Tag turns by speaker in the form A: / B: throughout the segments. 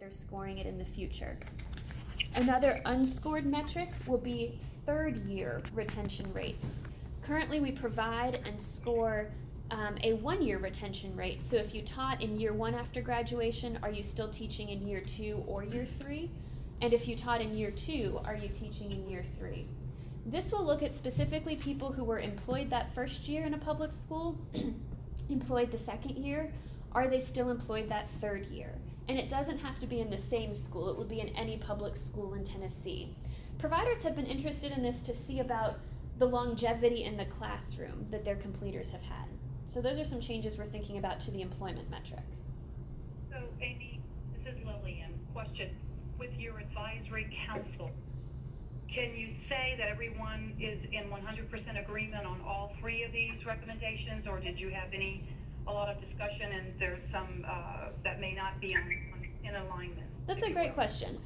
A: consider scoring it in the future. Another unscored metric will be third-year retention rates. Currently, we provide and score a one-year retention rate. So if you taught in year 1 after graduation, are you still teaching in year 2 or year 3? And if you taught in year 2, are you teaching in year 3? This will look at specifically people who were employed that first year in a public school, employed the second year, are they still employed that third year? And it doesn't have to be in the same school, it would be in any public school in Tennessee. Providers have been interested in this to see about the longevity in the classroom that their completers have had. So those are some changes we're thinking about to the employment metric.
B: So Amy, this is Lillian. Question, with your advisory council, can you say that everyone is in 100% agreement on all 3 of these recommendations, or did you have a lot of discussion and there's some that may not be in alignment?
A: That's a great question.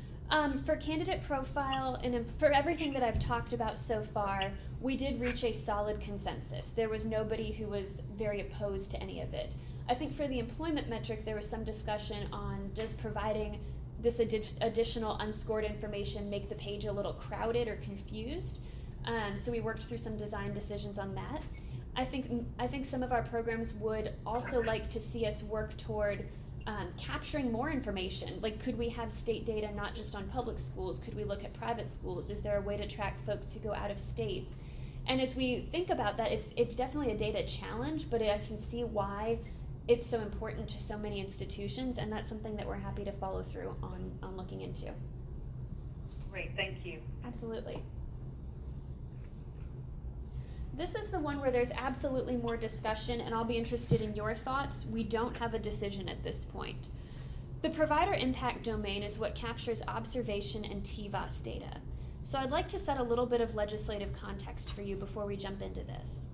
A: For candidate profile and for everything that I've talked about so far, we did reach a solid consensus. There was nobody who was very opposed to any of it. I think for the employment metric, there was some discussion on does providing this additional unscored information make the page a little crowded or confused. So we worked through some design decisions on that. I think some of our programs would also like to see us work toward capturing more information. Like, could we have state data not just on public schools? Could we look at private schools? Is there a way to track folks who go out of state? And as we think about that, it's definitely a data challenge, but I can see why it's so important to so many institutions, and that's something that we're happy to follow through on looking into.
B: Great, thank you.
A: Absolutely. This is the one where there's absolutely more discussion, and I'll be interested in your thoughts. We don't have a decision at this point. The provider impact domain is what captures observation and TVOS data. So I'd like to set a little bit of legislative context for you before we jump into this.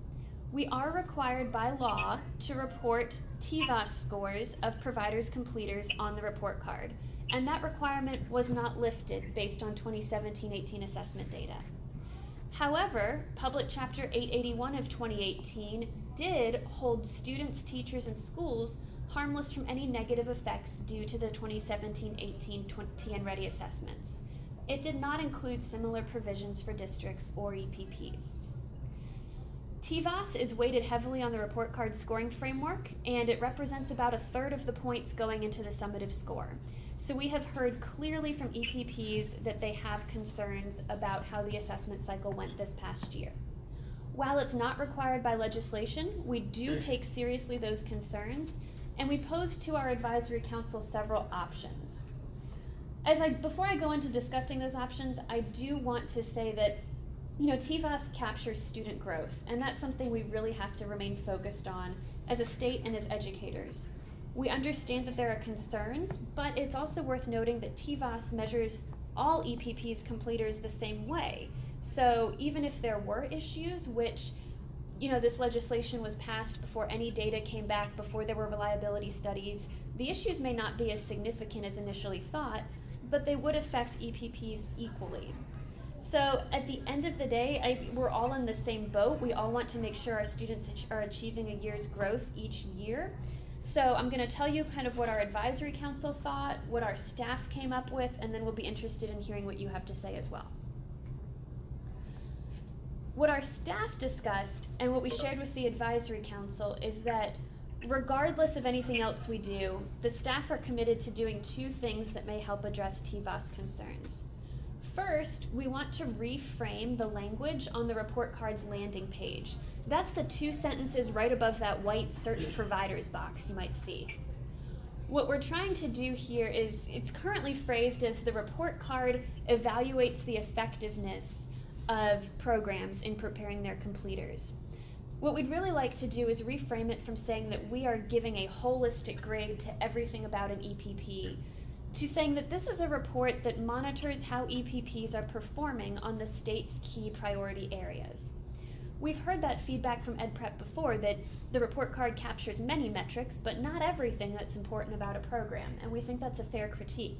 A: We are required by law to report TVOS scores of providers' completers on the report card, and that requirement was not lifted based on 2017-18 assessment data. However, Public Chapter 881 of 2018 did hold students, teachers, and schools harmless from any negative effects due to the 2017-18 TN Ready assessments. It did not include similar provisions for districts or EPPs. TVOS is weighted heavily on the report card scoring framework, and it represents about 1/3 of the points going into the summative score. So we have heard clearly from EPPs that they have concerns about how the assessment cycle went this past year. While it's not required by legislation, we do take seriously those concerns, and we posed to our advisory council several options. Before I go into discussing those options, I do want to say that TVOS captures student growth, and that's something we really have to remain focused on as a state and as educators. We understand that there are concerns, but it's also worth noting that TVOS measures all EPP's completers the same way. So even if there were issues, which this legislation was passed before any data came back, before there were reliability studies, the issues may not be as significant as initially thought, but they would affect EPPs equally. So at the end of the day, we're all in the same boat. We all want to make sure our students are achieving a year's growth each year. So I'm going to tell you kind of what our advisory council thought, what our staff came up with, and then we'll be interested in hearing what you have to say as well. What our staff discussed and what we shared with the advisory council is that regardless of anything else we do, the staff are committed to doing 2 things that may help address TVOS concerns. First, we want to reframe the language on the report card's landing page. That's the 2 sentences right above that white search providers box you might see. What we're trying to do here is, it's currently phrased as the report card evaluates the effectiveness of programs in preparing their completers. What we'd really like to do is reframe it from saying that we are giving a holistic grade to everything about an EPP, to saying that this is a report that monitors how EPPs are performing on the state's key priority areas. We've heard that feedback from EdPrep before, that the report card captures many metrics, but not everything that's important about a program, and we think that's a fair critique.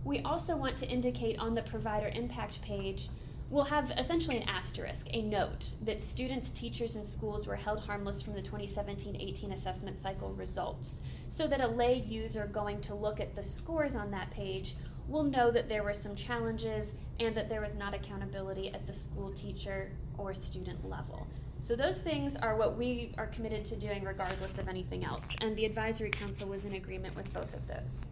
A: We also want to indicate on the provider impact page will have essentially an asterisk, a note, that students, teachers, and schools were held harmless from the 2017-18 assessment cycle results, so that a lay user going to look at the scores on that page will know that there were some challenges and that there was not accountability at the school teacher or student level. So those things are what we are committed to doing regardless of anything else, and the advisory council was in agreement with both of those.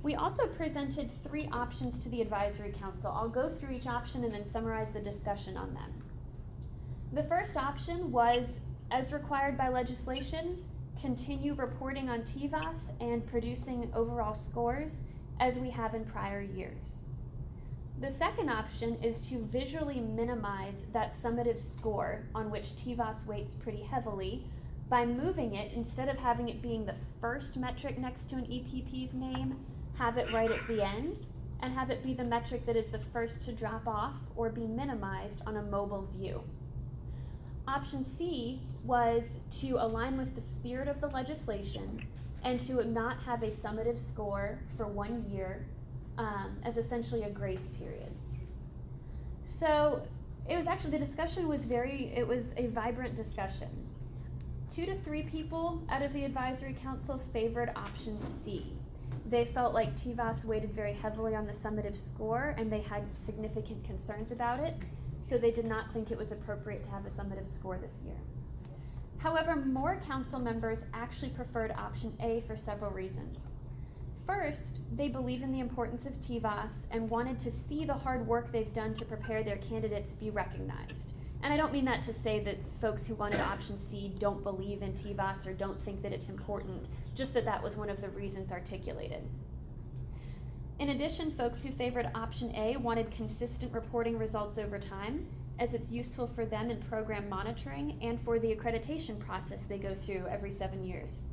A: We also presented 3 options to the advisory council. I'll go through each option and then summarize the discussion on them. The first option was, as required by legislation, continue reporting on TVAS and producing overall scores as we have in prior years. The second option is to visually minimize that summative score on which TVAS weights pretty heavily by moving it, instead of having it being the first metric next to an EPP's name, have it right at the end, and have it be the metric that is the first to drop off or be minimized on a mobile view. Option C was to align with the spirit of the legislation and to not have a summative score for 1 year as essentially a grace period. So it was actually, the discussion was it was a vibrant discussion. 2 to 3 people out of the advisory council favored option C. They felt like TVAS weighted very heavily on the summative score and they had significant concerns about it, so they did not think it was appropriate to have a summative score this year. However, more council members actually preferred option A for several reasons. First, they believe in the importance of TVAS and wanted to see the hard work they've done to prepare their candidates be recognized. And I don't mean that to say that folks who wanted option C don't believe in TVAS or don't think that it's important, just that that was one of the reasons articulated. In addition, folks who favored option A wanted consistent reporting results over time, as it's useful for them in program monitoring and for the accreditation process they go through every 7 years.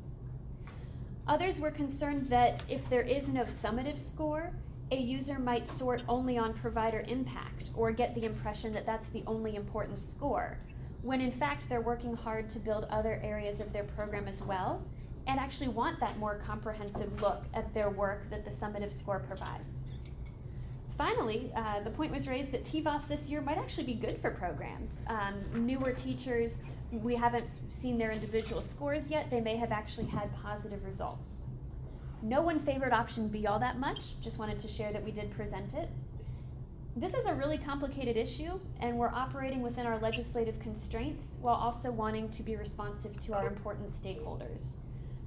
A: Others were concerned that if there is no summative score, a user might sort only on provider impact or get the impression that that's the only important score, when in fact they're working hard to build other areas of their program as well, and actually want that more comprehensive look at their work that the summative score provides. Finally, the point was raised that TVAS this year might actually be good for programs. Newer teachers, we haven't seen their individual scores yet, they may have actually had positive results. No one favored option B all that much, just wanted to share that we did present it. This is a really complicated issue, and we're operating within our legislative constraints while also wanting to be responsive to our important stakeholders.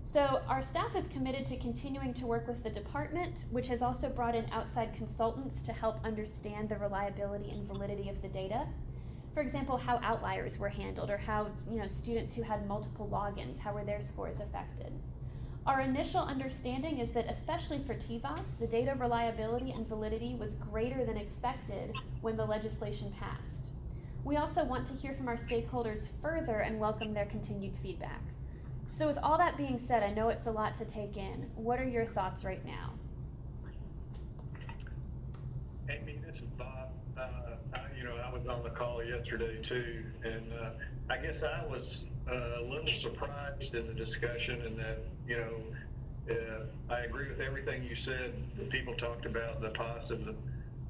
A: So our staff is committed to continuing to work with the department, which has also brought in outside consultants to help understand the reliability and validity of the data. For example, how outliers were handled, or how students who had multiple logins, how were their scores affected. Our initial understanding is that, especially for TVAS, the data reliability and validity was greater than expected when the legislation passed. We also want to hear from our stakeholders further and welcome their continued feedback. So with all that being said, I know it's a lot to take in. What are your thoughts right now?
C: Amy, this is Bob. I was on the call yesterday too, and I guess I was a little surprised in the discussion, and that, I agree with everything you said. The people talked about the positive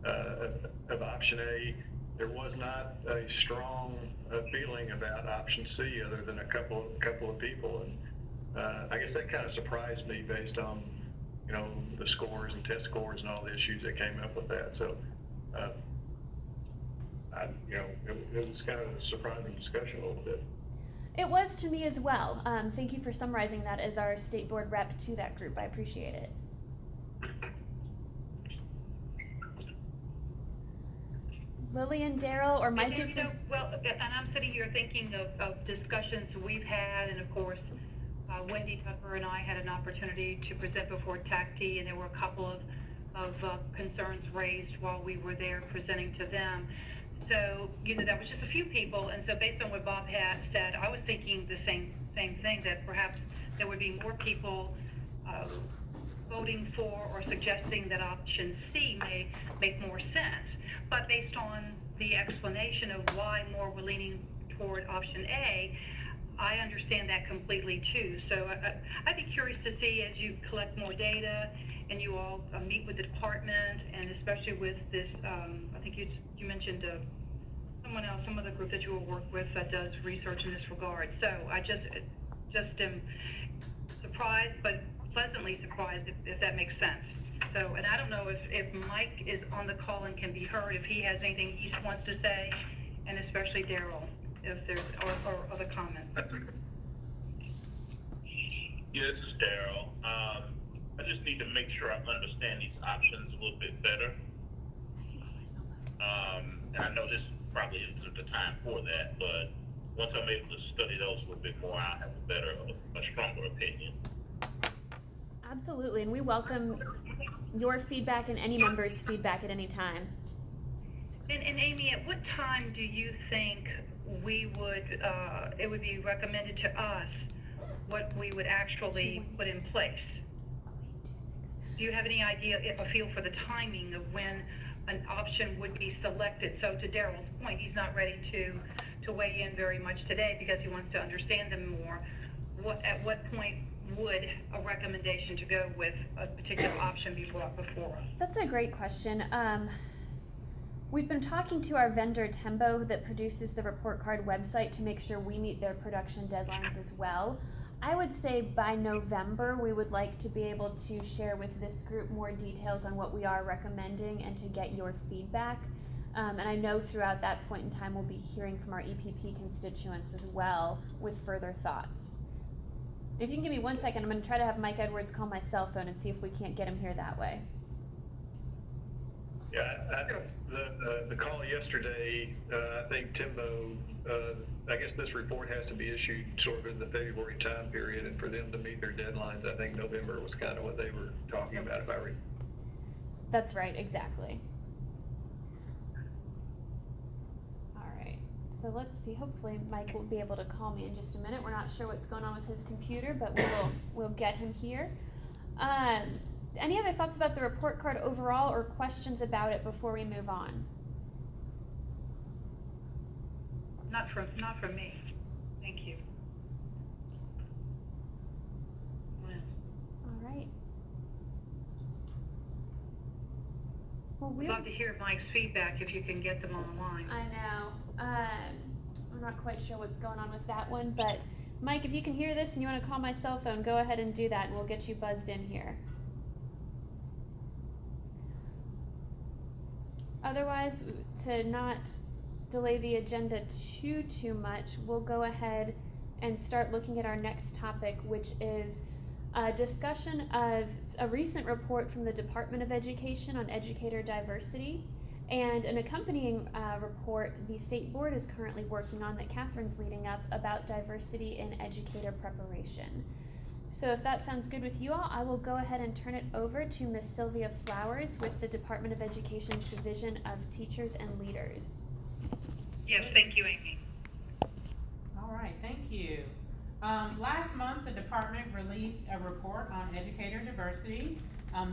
C: of option A. There was not a strong feeling about option C, other than a couple of people, and I guess that kind of surprised me based on the scores and test scores and all the issues that came up with that. So it was kind of a surprising discussion a little bit.
A: It was to me as well. Thank you for summarizing that as our state board rep to that group. I appreciate it. Lillian, Daryl, or Mike?
B: Well, and I'm sitting here thinking of discussions we've had, and of course, Wendy Tucker and I had an opportunity to present before TACT, and there were a couple of concerns raised while we were there presenting to them. So, that was just a few people, and so based on what Bob had said, I was thinking the same thing, that perhaps there would be more people voting for or suggesting that option C may make more sense. But based on the explanation of why more were leaning toward option A, I understand that completely too. So I'd be curious to see, as you collect more data and you all meet with the department, and especially with this, I think you mentioned someone else, some other group that you will work with that does research in this regard. So I just am surprised, but pleasantly surprised, if that makes sense. So, and I don't know if Mike is on the call and can be heard, if he has anything he wants to say, and especially Daryl, if there's, or other comments.
D: Yeah, this is Daryl. I just need to make sure I understand these options a little bit better. And I know this probably isn't the time for that, but once I'm able to study those a little bit more, I'll have a stronger opinion.
A: Absolutely, and we welcome your feedback and any member's feedback at any time.
B: And Amy, at what time do you think we would, it would be recommended to us what we would actually put in place? Do you have any idea, a feel for the timing of when an option would be selected? So to Daryl's point, he's not ready to weigh in very much today because he wants to understand them more. At what point would a recommendation to go with a particular option be brought before us?
A: That's a great question. We've been talking to our vendor Tembo that produces the report card website to make sure we meet their production deadlines as well. I would say by November we would like to be able to share with this group more details on what we are recommending and to get your feedback. And I know throughout that point in time we'll be hearing from our EPP constituents as well with further thoughts. If you can give me 1 second, I'm going to try to have Mike Edwards call my cell phone and see if we can't get him here that way.
C: Yeah, the call yesterday, I think Timbo, I guess this report has to be issued sort of in the February time period, and for them to meet their deadlines, I think November was kind of what they were talking about, if I read.
A: That's right, exactly. All right, so let's see, hopefully Mike will be able to call me in just a minute. We're not sure what's going on with his computer, but we'll get him here. Any other thoughts about the report card overall or questions about it before we move on?
B: Not from me. Thank you.
A: All right. Well,
B: We'd love to hear Mike's feedback if you can get them on the line.
A: I know. I'm not quite sure what's going on with that one, but Mike, if you can hear this and you want to call my cell phone, go ahead and do that and we'll get you buzzed in here. Otherwise, to not delay the agenda too much, we'll go ahead and start looking at our next topic, which is a discussion of a recent report from the Department of Education on Educator Diversity and an accompanying report the State Board is currently working on that Catherine's leading up about diversity in educator preparation. So if that sounds good with you all, I will go ahead and turn it over to Ms. Sylvia Flowers with the Department of Education's Division of Teachers and Leaders.
B: Yes, thank you, Amy.
E: All right, thank you. Last month, the department released a report on educator diversity.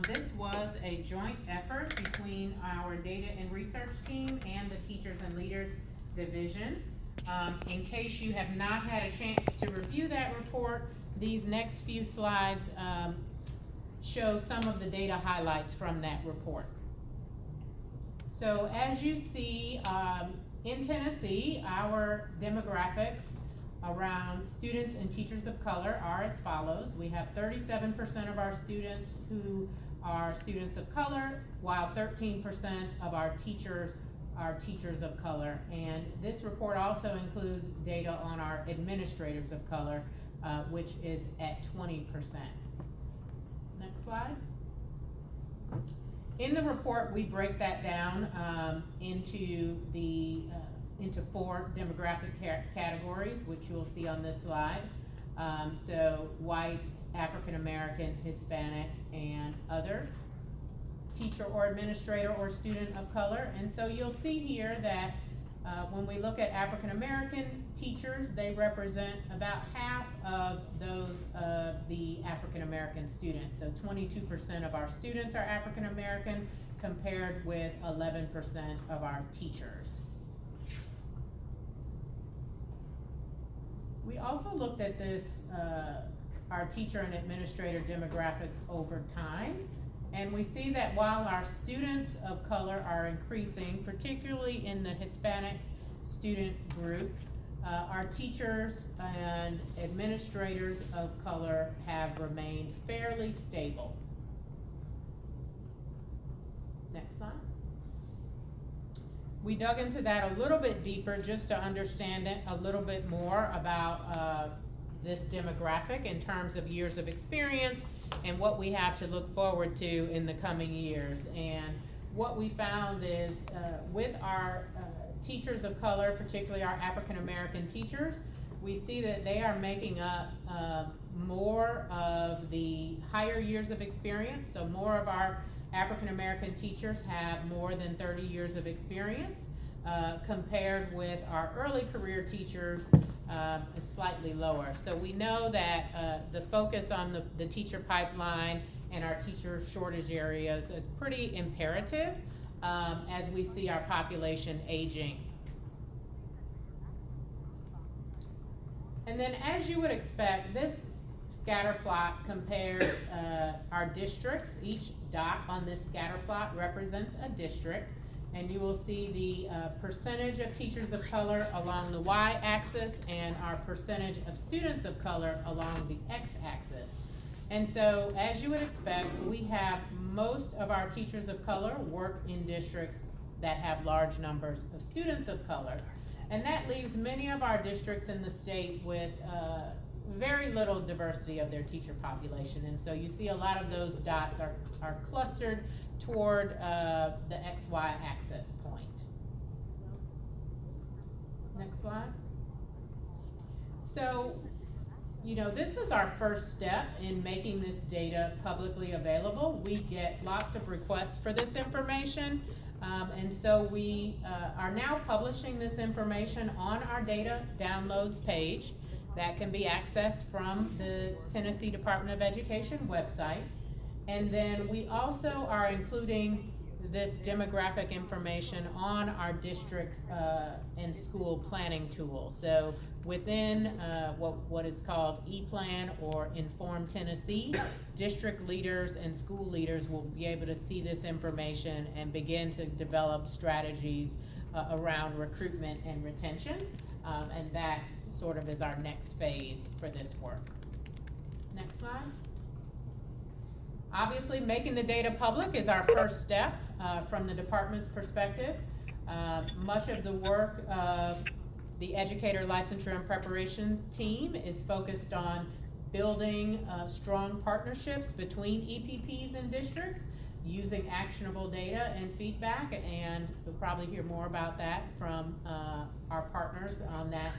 E: This was a joint effort between our data and research team and the Teachers and Leaders Division. In case you have not had a chance to review that report, these next few slides show some of the data highlights from that report. So as you see, in Tennessee, our demographics around students and teachers of color are as follows. We have 37% of our students who are students of color, while 13% of our teachers are teachers of color. And this report also includes data on our administrators of color, which is at 20%. Next slide. In the report, we break that down into four demographic categories, which you'll see on this slide. So white, African American, Hispanic, and other teacher or administrator or student of color. And so you'll see here that when we look at African American teachers, they represent about half of those of the African American students. So 22% of our students are African American compared with 11% of our teachers. We also looked at this, our teacher and administrator demographics over time. And we see that while our students of color are increasing, particularly in the Hispanic student group, our teachers and administrators of color have remained fairly stable. Next slide. We dug into that a little bit deeper just to understand it a little bit more about this demographic in terms of years of experience and what we have to look forward to in the coming years. And what we found is with our teachers of color, particularly our African American teachers, we see that they are making up more of the higher years of experience. So more of our African American teachers have more than 30 years of experience, compared with our early career teachers is slightly lower. So we know that the focus on the teacher pipeline and our teacher shortage areas is pretty imperative as we see our population aging. And then, as you would expect, this scatter plot compares our districts. Each dot on this scatter plot represents a district, and you will see the percentage of teachers of color along the y-axis and our percentage of students of color along the x-axis. And so, as you would expect, we have most of our teachers of color work in districts that have large numbers of students of color. And that leaves many of our districts in the state with very little diversity of their teacher population. And so you see a lot of those dots are clustered toward the XY axis point. Next slide. So, you know, this was our first step in making this data publicly available. We get lots of requests for this information. And so we are now publishing this information on our data downloads page that can be accessed from the Tennessee Department of Education website. And then we also are including this demographic information on our district and school planning tool. So within what is called ePlan or Inform Tennessee, district leaders and school leaders will be able to see this information and begin to develop strategies around recruitment and retention. And that sort of is our next phase for this work. Next slide. Obviously, making the data public is our first step from the department's perspective. Much of the work of the Educator Licensure and Preparation team is focused on building strong partnerships between EPPs and districts using actionable data and feedback, and you'll probably hear more about that from our partners on that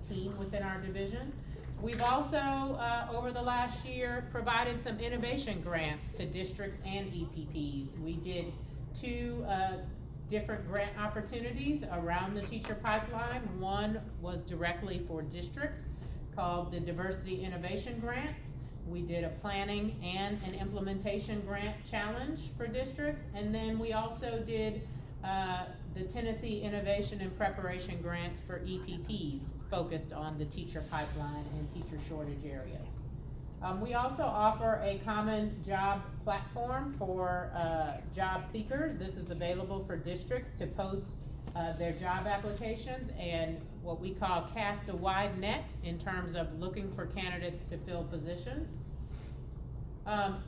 E: team within our division. We've also, over the last year, provided some innovation grants to districts and EPPs. We did 2 different grant opportunities around the teacher pipeline. One was directly for districts called the Diversity Innovation Grants. We did a planning and an implementation grant challenge for districts. And then we also did the Tennessee Innovation and Preparation Grants for EPPs focused on the teacher pipeline and teacher shortage areas. We also offer a common job platform for job seekers. This is available for districts to post their job applications and what we call cast a wide net in terms of looking for candidates to fill positions.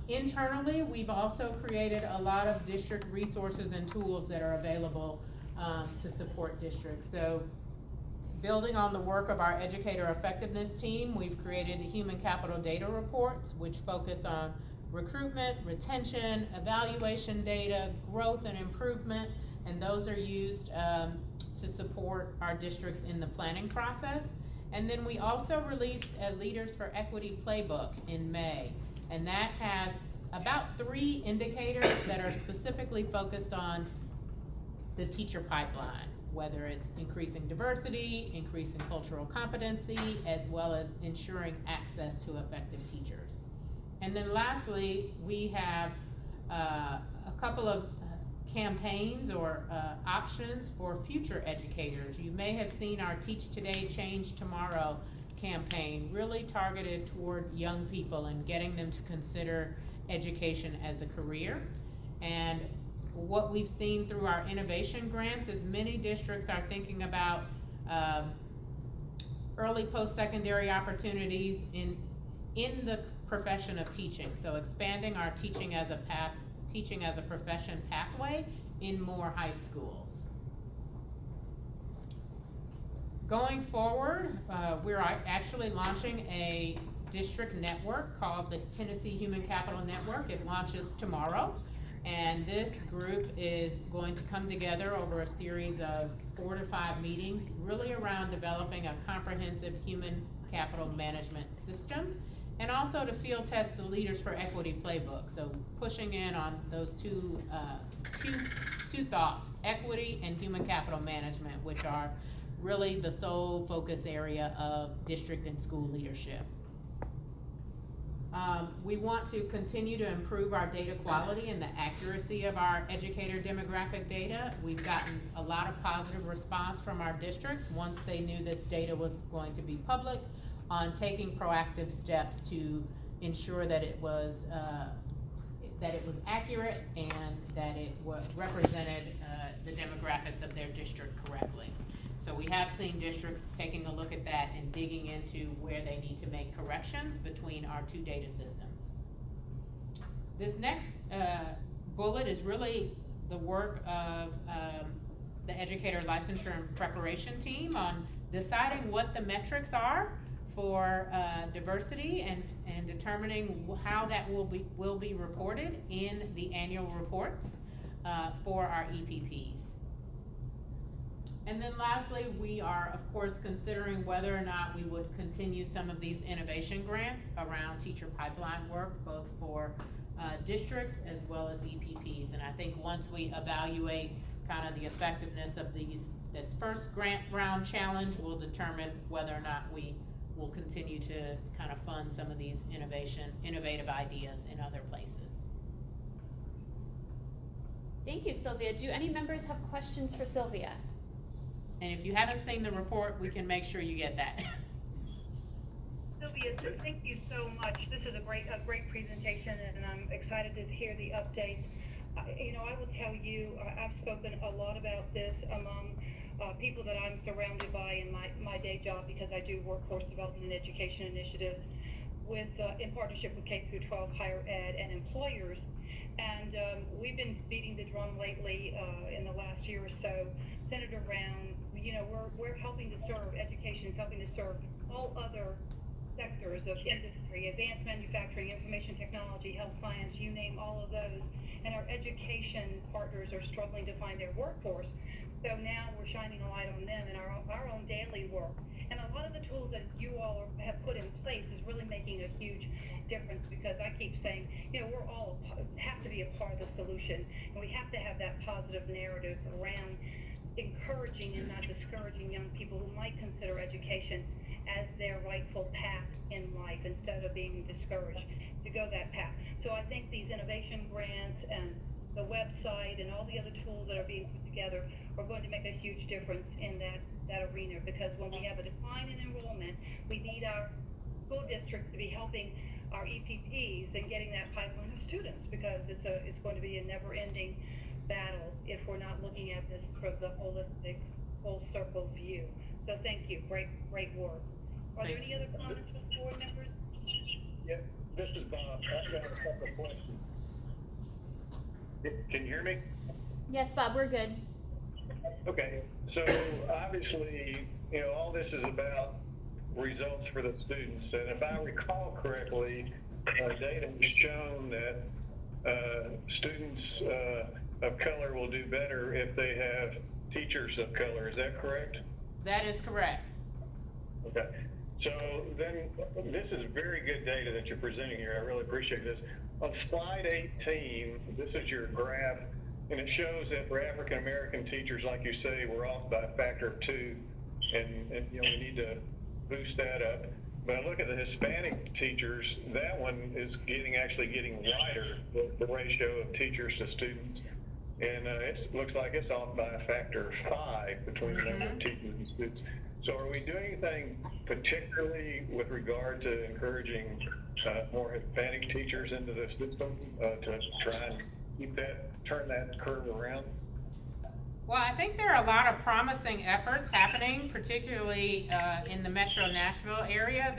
E: Internally, we've also created a lot of district resources and tools that are available to support districts. So, building on the work of our educator effectiveness team, we've created the human capital data reports, which focus on recruitment, retention, evaluation data, growth and improvement, and those are used to support our districts in the planning process. And then we also released a Leaders for Equity playbook in May, and that has about 3 indicators that are specifically focused on the teacher pipeline, whether it's increasing diversity, increasing cultural competency, as well as ensuring access to effective teachers. And then lastly, we have a couple of campaigns or options for future educators. You may have seen our Teach Today, Change Tomorrow campaign, really targeted toward young people and getting them to consider education as a career. And what we've seen through our innovation grants is many districts are thinking about early post-secondary opportunities in the profession of teaching. So expanding our teaching as a profession pathway in more high schools. Going forward, we're actually launching a district network called the Tennessee Human Capital Network. It launches tomorrow. And this group is going to come together over a series of 4 to 5 meetings, really around developing a comprehensive human capital management system, and also to field test the Leaders for Equity playbook. So pushing in on those two thoughts, equity and human capital management, which are really the sole focus area of district and school leadership. We want to continue to improve our data quality and the accuracy of our educator demographic data. We've gotten a lot of positive response from our districts once they knew this data was going to be public, on taking proactive steps to ensure that it was accurate and that it represented the demographics of their district correctly. So we have seen districts taking a look at that and digging into where they need to make corrections between our two data systems. This next bullet is really the work of the Educator Licensure and Preparation team on deciding what the metrics are for diversity and determining how that will be reported in the annual reports for our EPPs. And then lastly, we are of course considering whether or not we would continue some of these innovation grants around teacher pipeline work, both for districts as well as EPPs. And I think once we evaluate kind of the effectiveness of this first grant round challenge, we'll determine whether or not we will continue to kind of fund some of these innovative ideas in other places.
A: Thank you, Sylvia. Do any members have questions for Sylvia?
E: And if you haven't seen the report, we can make sure you get that.
B: Sylvia, thank you so much. This is a great presentation, and I'm excited to hear the updates. I will tell you, I've spoken a lot about this among people that I'm surrounded by in my day job, because I do workforce development and education initiatives in partnership with K through 12 higher ed and employers. And we've been beating the drum lately in the last year or so, centered around, we're helping to serve, education is helping to serve all other sectors of industry, advanced manufacturing, information technology, health science, you name all of those. And our education partners are struggling to find their workforce. So now we're shining a light on them in our own daily work. And a lot of the tools that you all have put in place is really making a huge difference, because I keep saying, we're all have to be a part of the solution, and we have to have that positive narrative around encouraging and not discouraging young people who might consider education as their rightful path in life, instead of being discouraged to go that path. So I think these innovation grants and the website and all the other tools that are being put together are going to make a huge difference in that arena, because when we have a decline in enrollment, we need our school districts to be helping our EPPs and getting that pipeline of students, because it's going to be a never-ending battle if we're not looking at this from the holistic, full circle view. So thank you, great work. Are there any other comments from board members?
C: Yeah, this is Bob. I've got a couple of questions. Can you hear me?
A: Yes, Bob, we're good.
C: Okay, so obviously, all this is about results for the students. And if I recall correctly, data has shown that students of color will do better if they have teachers of color. Is that correct?
E: That is correct.
C: Okay. So then this is very good data that you're presenting here. I really appreciate this. On slide 18, this is your graph, and it shows that for African American teachers, like you say, we're off by a factor of 2, and we need to boost that up. But I look at the Hispanic teachers, that one is actually getting wider, the ratio of teachers to students. And it looks like it's off by a factor of 5 between the number of teachers and students. So are we doing anything particularly with regard to encouraging more Hispanic teachers into the system to try and turn that curve around?
E: Well, I think there are a lot of promising efforts happening, particularly in the Metro Nashville area.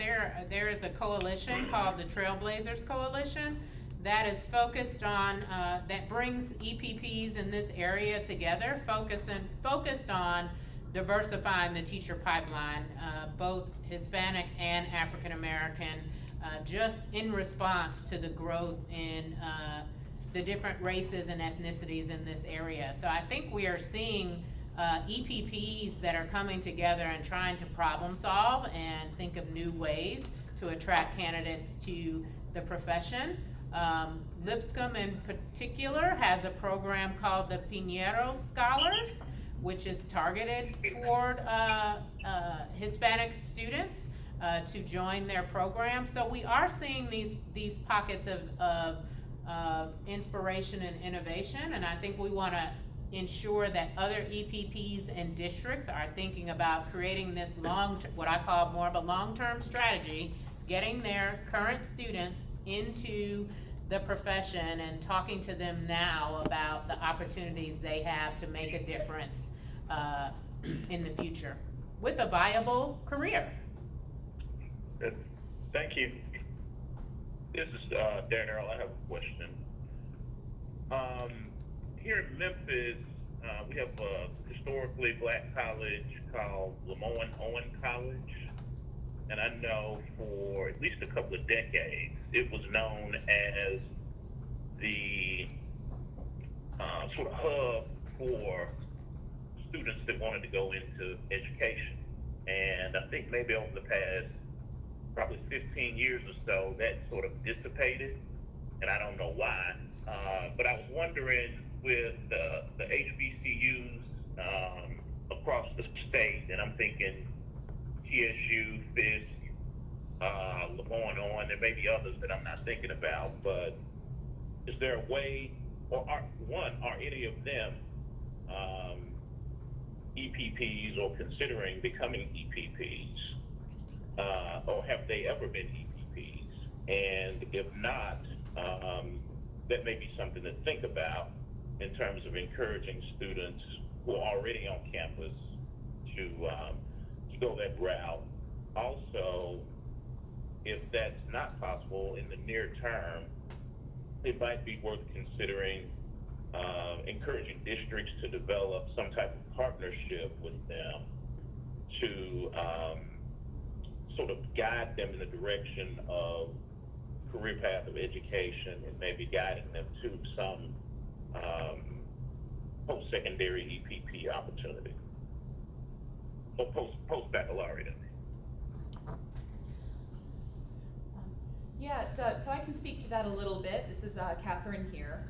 E: There is a coalition called the Trailblazers Coalition that is focused on, that brings EPPs in this area together, focused on diversifying the teacher pipeline, both Hispanic and African American, just in response to the growth in the different races and ethnicities in this area. So I think we are seeing EPPs that are coming together and trying to problem solve and think of new ways to attract candidates to the profession. Lipscomb in particular has a program called the Pinheiro Scholars, which is targeted toward Hispanic students to join their program. So we are seeing these pockets of inspiration and innovation, and I think we want to ensure that other EPPs and districts are thinking about creating this what I call more of a long-term strategy, getting their current students into the profession and talking to them now about the opportunities they have to make a difference in the future with a viable career.
C: Good. Thank you.
D: This is Daryl. I have a question. Here in Memphis, we have a historically black college called Lemoyne Owen College, and I know for at least a couple of decades it was known as the sort of hub for students that wanted to go into education. And I think maybe over the past probably 15 years or so, that sort of dissipated, and I don't know why. But I was wondering with the HBCUs across the state, and I'm thinking TSU, Fisk, Lemoyne Owen, there may be others that I'm not thinking about, but is there a way, or are any of them EPPs or considering becoming EPPs? Or have they ever been EPPs? And if not, that may be something to think about in terms of encouraging students who are already on campus to go that route. Also, if that's not possible in the near term, it might be worth considering encouraging districts to develop some type of partnership with them to sort of guide them in the direction of career path of education and maybe guiding them to some post-secondary EPP opportunity or post-baccalaureate.
F: Yeah, so I can speak to that a little bit. This is Catherine here.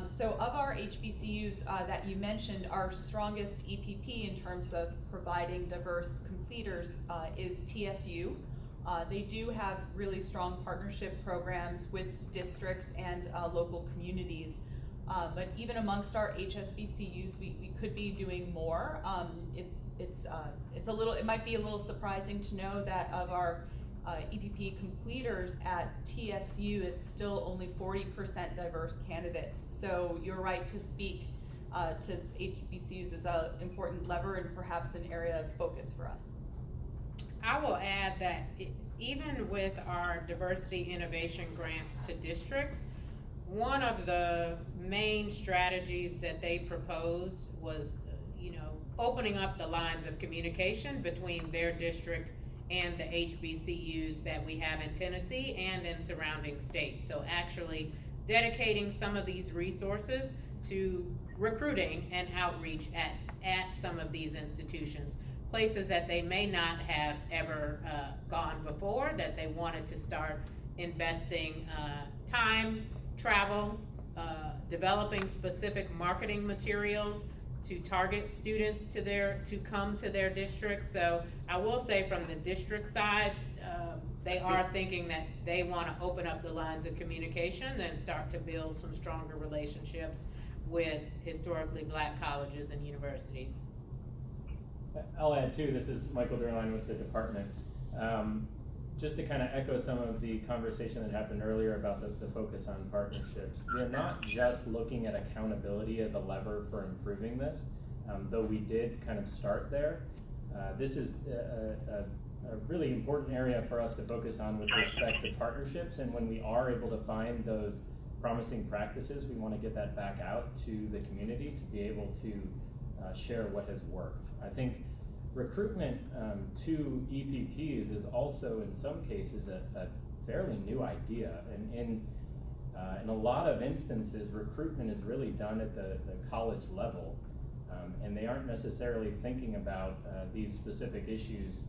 F: So of our HBCUs that you mentioned, our strongest EPP in terms of providing diverse completers is TSU. They do have really strong partnership programs with districts and local communities. But even amongst our HSBCUs, we could be doing more. It might be a little surprising to know that of our EPP completers at TSU, it's still only 40% diverse candidates. So you're right to speak to HBCUs as an important lever and perhaps an area of focus for us.
E: I will add that even with our diversity innovation grants to districts, one of the main strategies that they proposed was, opening up the lines of communication between their district and the HBCUs that we have in Tennessee and in surrounding states. So actually dedicating some of these resources to recruiting and outreach at some of these institutions, places that they may not have ever gone before, that they wanted to start investing time, travel, developing specific marketing materials to target students to come to their districts. So I will say from the district side, they are thinking that they want to open up the lines of communication and start to build some stronger relationships with historically black colleges and universities.
G: I'll add too, this is Michael Derline with the department. just to kind of echo some of the conversation that happened earlier about the focus on partnerships, we're not just looking at accountability as a lever for improving this, though we did kind of start there. This is a really important area for us to focus on with respect to partnerships, and when we are able to find those promising practices, we want to get that back out to the community to be able to share what has worked. I think recruitment to EPPs is also in some cases a fairly new idea, and in a lot of instances recruitment is really done at the college level, and they aren't necessarily thinking about these specific issues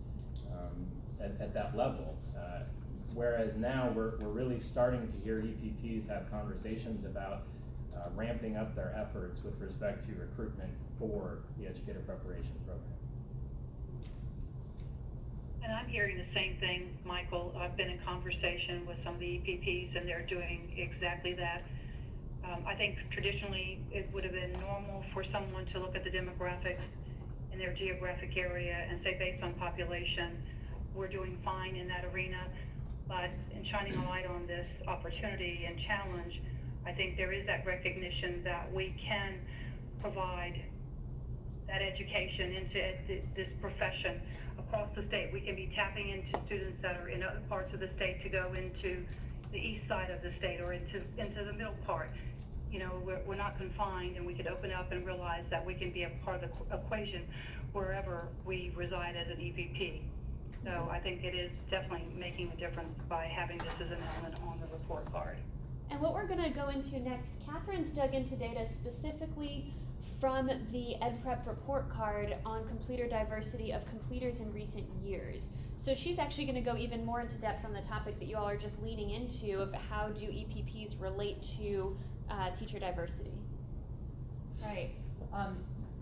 G: at that level. Whereas now we're really starting to hear EPPs have conversations about ramping up their efforts with respect to recruitment for the educator preparation program.
B: And I'm hearing the same thing, Michael. I've been in conversation with some of the EPPs, and they're doing exactly that. I think traditionally it would have been normal for someone to look at the demographics in their geographic area and say, based on population, we're doing fine in that arena. But in shining a light on this opportunity and challenge, I think there is that recognition that we can provide that education into this profession across the state. We can be tapping into students that are in other parts of the state to go into the east side of the state or into the middle part. You know, we're not confined, and we could open up and realize that we can be a part of the equation wherever we reside as an EPP. So I think it is definitely making a difference by having this as an element on the report card.
A: And what we're going to go into next, Catherine's dug into data specifically from the EdPrep report card on completer diversity of completers in recent years. So she's actually going to go even more into depth on the topic that you all are just leaning into of how do EPPs relate to teacher diversity.
F: Right.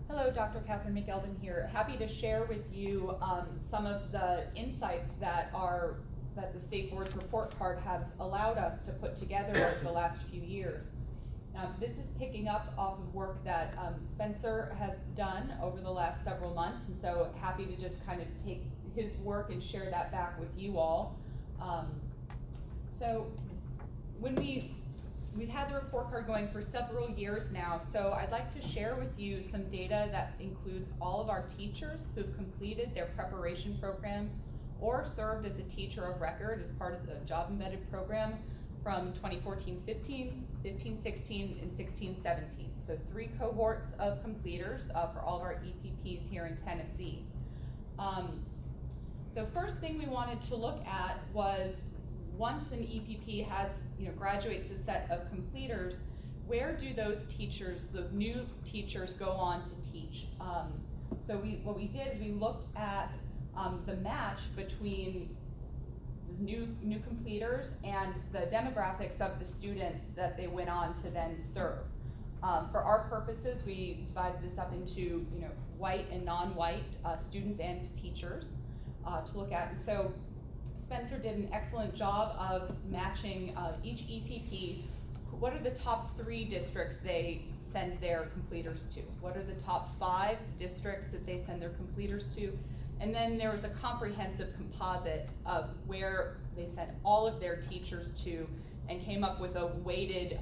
F: Hello, Dr. Catherine McElvin here. Happy to share with you some of the insights that the State Board's report card has allowed us to put together over the last few years. This is picking up off of work that Spencer has done over the last several months, and so happy to just kind of take his work and share that back with you all. So when we've had the report card going for several years now, so I'd like to share with you some data that includes all of our teachers who've completed their preparation program or served as a teacher of record as part of the job embedded program from 2014-15, 15-16, and 16-17. So 3 cohorts of completers for all of our EPPs here in Tennessee. So first thing we wanted to look at was, once an EPP has, graduates a set of completers, where do those teachers, those new teachers, go on to teach? So what we did is we looked at the match between the new completers and the demographics of the students that they went on to then serve. For our purposes, we divided this up into white and non-white students and teachers to look at. And so Spencer did an excellent job of matching each EPP. What are the top 3 districts they send their completers to? What are the top 5 districts that they send their completers to? And then there was a comprehensive composite of where they sent all of their teachers to, and came up with a weighted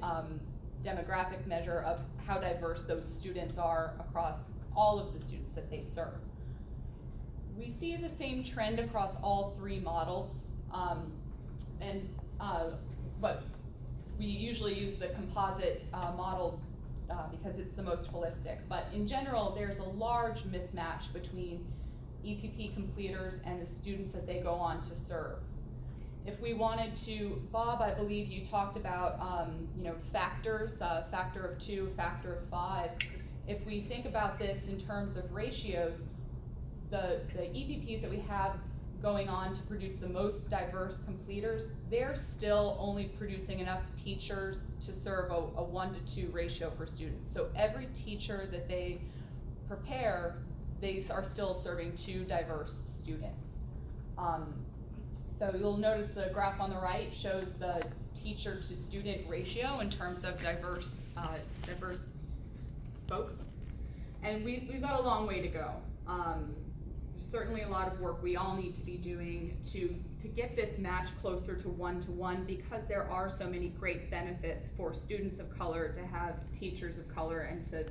F: demographic measure of how diverse those students are across all of the students that they serve. We see the same trend across all 3 models, but we usually use the composite model because it's the most holistic. But in general, there's a large mismatch between EPP completers and the students that they go on to serve. If we wanted to, Bob, I believe you talked about factors, factor of 2, factor of 5. If we think about this in terms of ratios, the EPPs that we have going on to produce the most diverse completers, they're still only producing enough teachers to serve a 1-to-2 ratio for students. So every teacher that they prepare, they are still serving 2 diverse students. So you'll notice the graph on the right shows the teacher to student ratio in terms of diverse folks. And we've got a long way to go. certainly a lot of work we all need to be doing to get this match closer to one, because there are so many great benefits for students of color to have teachers of color and to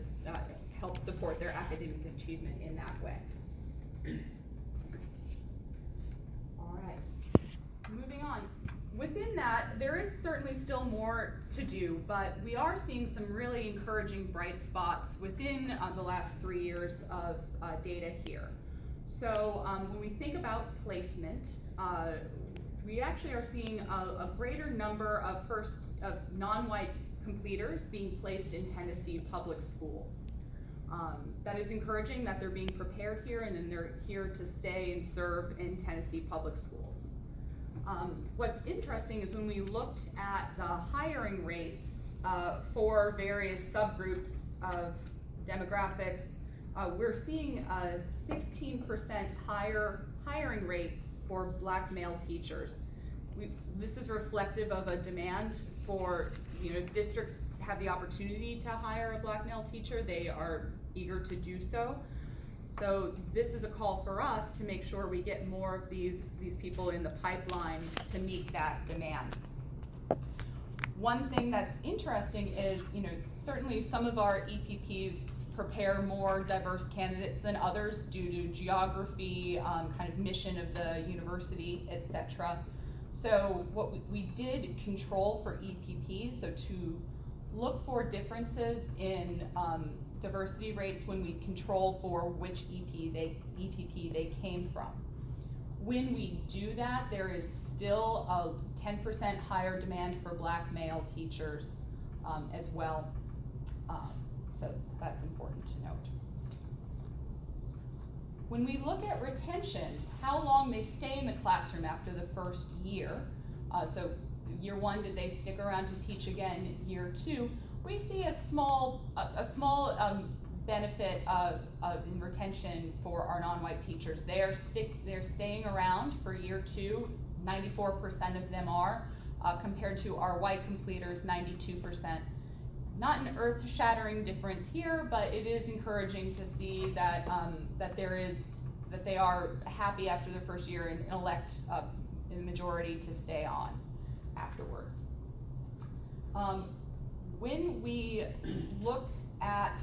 F: help support their academic achievement in that way. All right, moving on. Within that, there is certainly still more to do, but we are seeing some really encouraging bright spots within the last 3 years of data here. So when we think about placement, we actually are seeing a greater number of non-white completers being placed in Tennessee public schools. That is encouraging that they're being prepared here and then they're here to stay and serve in Tennessee public schools. What's interesting is when we looked at the hiring rates for various subgroups of demographics, we're seeing a 16% higher hiring rate for Black male teachers. This is reflective of a demand for, if districts have the opportunity to hire a Black male teacher, they are eager to do so. So this is a call for us to make sure we get more of these people in the pipeline to meet that demand. One thing that's interesting is, certainly some of our EPPs prepare more diverse candidates than others due to geography, kind of mission of the university, etc. So what we did control for EPP, so to look for differences in diversity rates when we control for which EPP they came from. When we do that, there is still a 10% higher demand for Black male teachers as well. So that's important to note. When we look at retention, how long they stay in the classroom after the first year, so year 1, did they stick around to teach again year 2, we see a small benefit in retention for our non-white teachers. They're staying around for year 2, 94% of them are, compared to our white completers, 92%. Not an earth-shattering difference here, but it is encouraging to see that that they are happy after the first year and elect in the majority to stay on afterwards. When we look at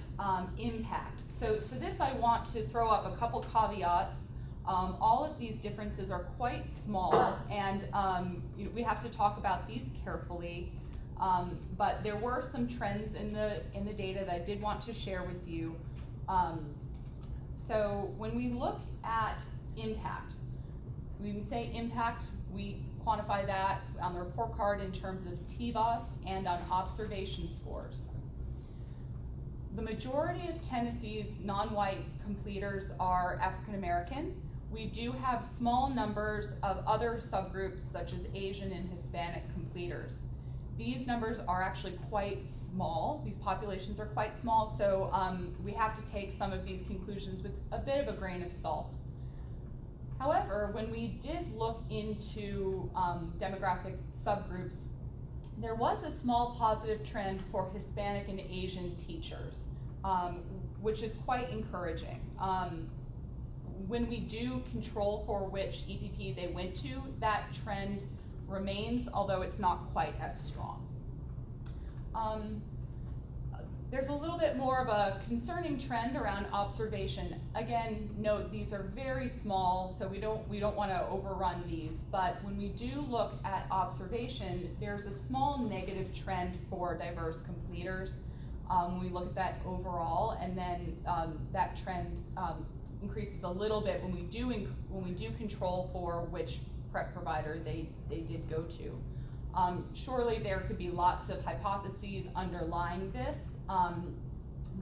F: impact, so this I want to throw up a couple caveats. All of these differences are quite small, and we have to talk about these carefully. But there were some trends in the data that I did want to share with you. So when we look at impact, when we say impact, we quantify that on the report card in terms of TVOS and on observation scores. The majority of Tennessee's non-white completers are African American. We do have small numbers of other subgroups such as Asian and Hispanic completers. These numbers are actually quite small. These populations are quite small, so we have to take some of these conclusions with a bit of a grain of salt. However, when we did look into demographic subgroups, there was a small positive trend for Hispanic and Asian teachers, which is quite encouraging. When we do control for which EPP they went to, that trend remains, although it's not quite as strong. There's a little bit more of a concerning trend around observation. Again, note these are very small, so we don't want to overrun these, but when we do look at observation, there's a small negative trend for diverse completers. When we look at that overall, and then that trend increases a little bit when we do control for which prep provider they did go to. Surely there could be lots of hypotheses underlying this,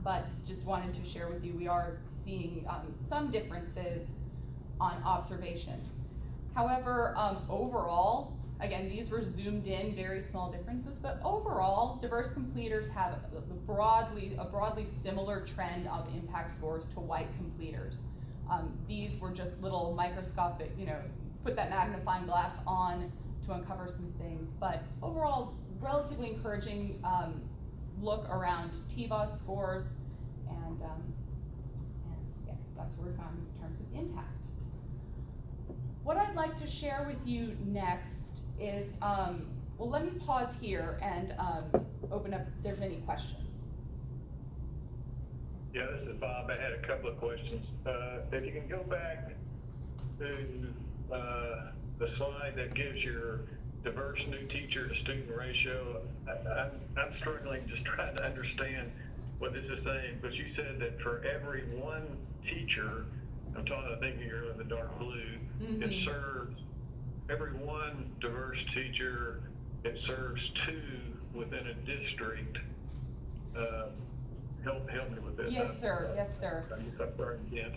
F: but just wanted to share with you, we are seeing some differences on observation. However, overall, again, these were zoomed in, very small differences, but overall, diverse completers have a broadly similar trend of impact scores to white completers. These were just little microscopic, put that magnifying glass on to uncover some things, but overall, relatively encouraging look around TVOS scores, and yes, that's what we found in terms of impact. What I'd like to share with you next is, well, let me pause here and open up if there's any questions.
C: Yeah, this is Bob. I had a couple of questions. If you can go back to the slide that gives your diverse new teacher to student ratio, I'm struggling just trying to understand what this is saying, because you said that for every one teacher, I'm talking, I think you're in the dark blue, it serves, every one diverse teacher, it serves 2 within a district. Help me with this.
F: Yes, sir. Yes, sir.
C: I'm sorry again.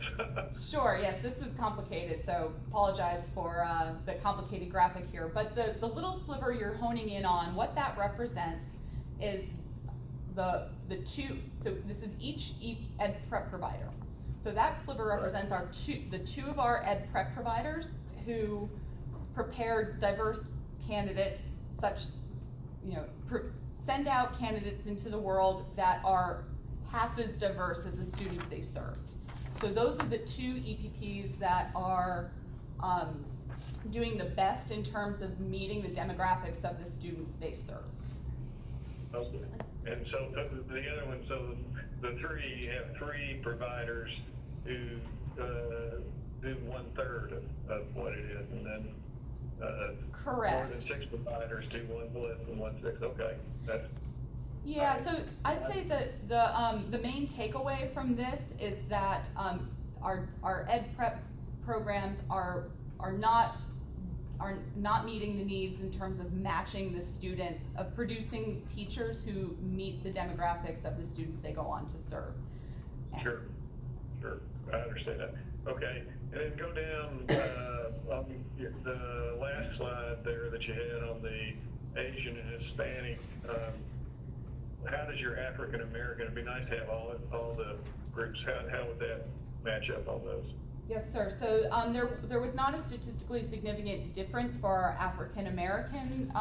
F: Sure, yes, this was complicated, so apologize for the complicated graphic here. But the little sliver you're honing in on, what that represents is the 2, so this is each ed prep provider. So that sliver represents the 2 of our ed prep providers who prepare diverse candidates, such, send out candidates into the world that are half as diverse as the students they serve. So those are the 2 EPPs that are doing the best in terms of meeting the demographics of the students they serve.
C: Okay. And so the other one, so the 3, you have 3 providers who do 1/3 of what it is, and then
F: Correct.
C: more than 6 providers do 1/5 and 1/6. Okay, that's.
F: Yeah, so I'd say that the main takeaway from this is that our ed prep programs are not meeting the needs in terms of matching the students, of producing teachers who meet the demographics of the students they go on to serve.
C: Sure, I understand that. Okay, and then go down on the last slide there that you had on the Asian and Hispanic. How does your African American? It'd be nice to have all the groups. How would that match up on those?
F: Yes, sir. So there was not a statistically significant difference for our African American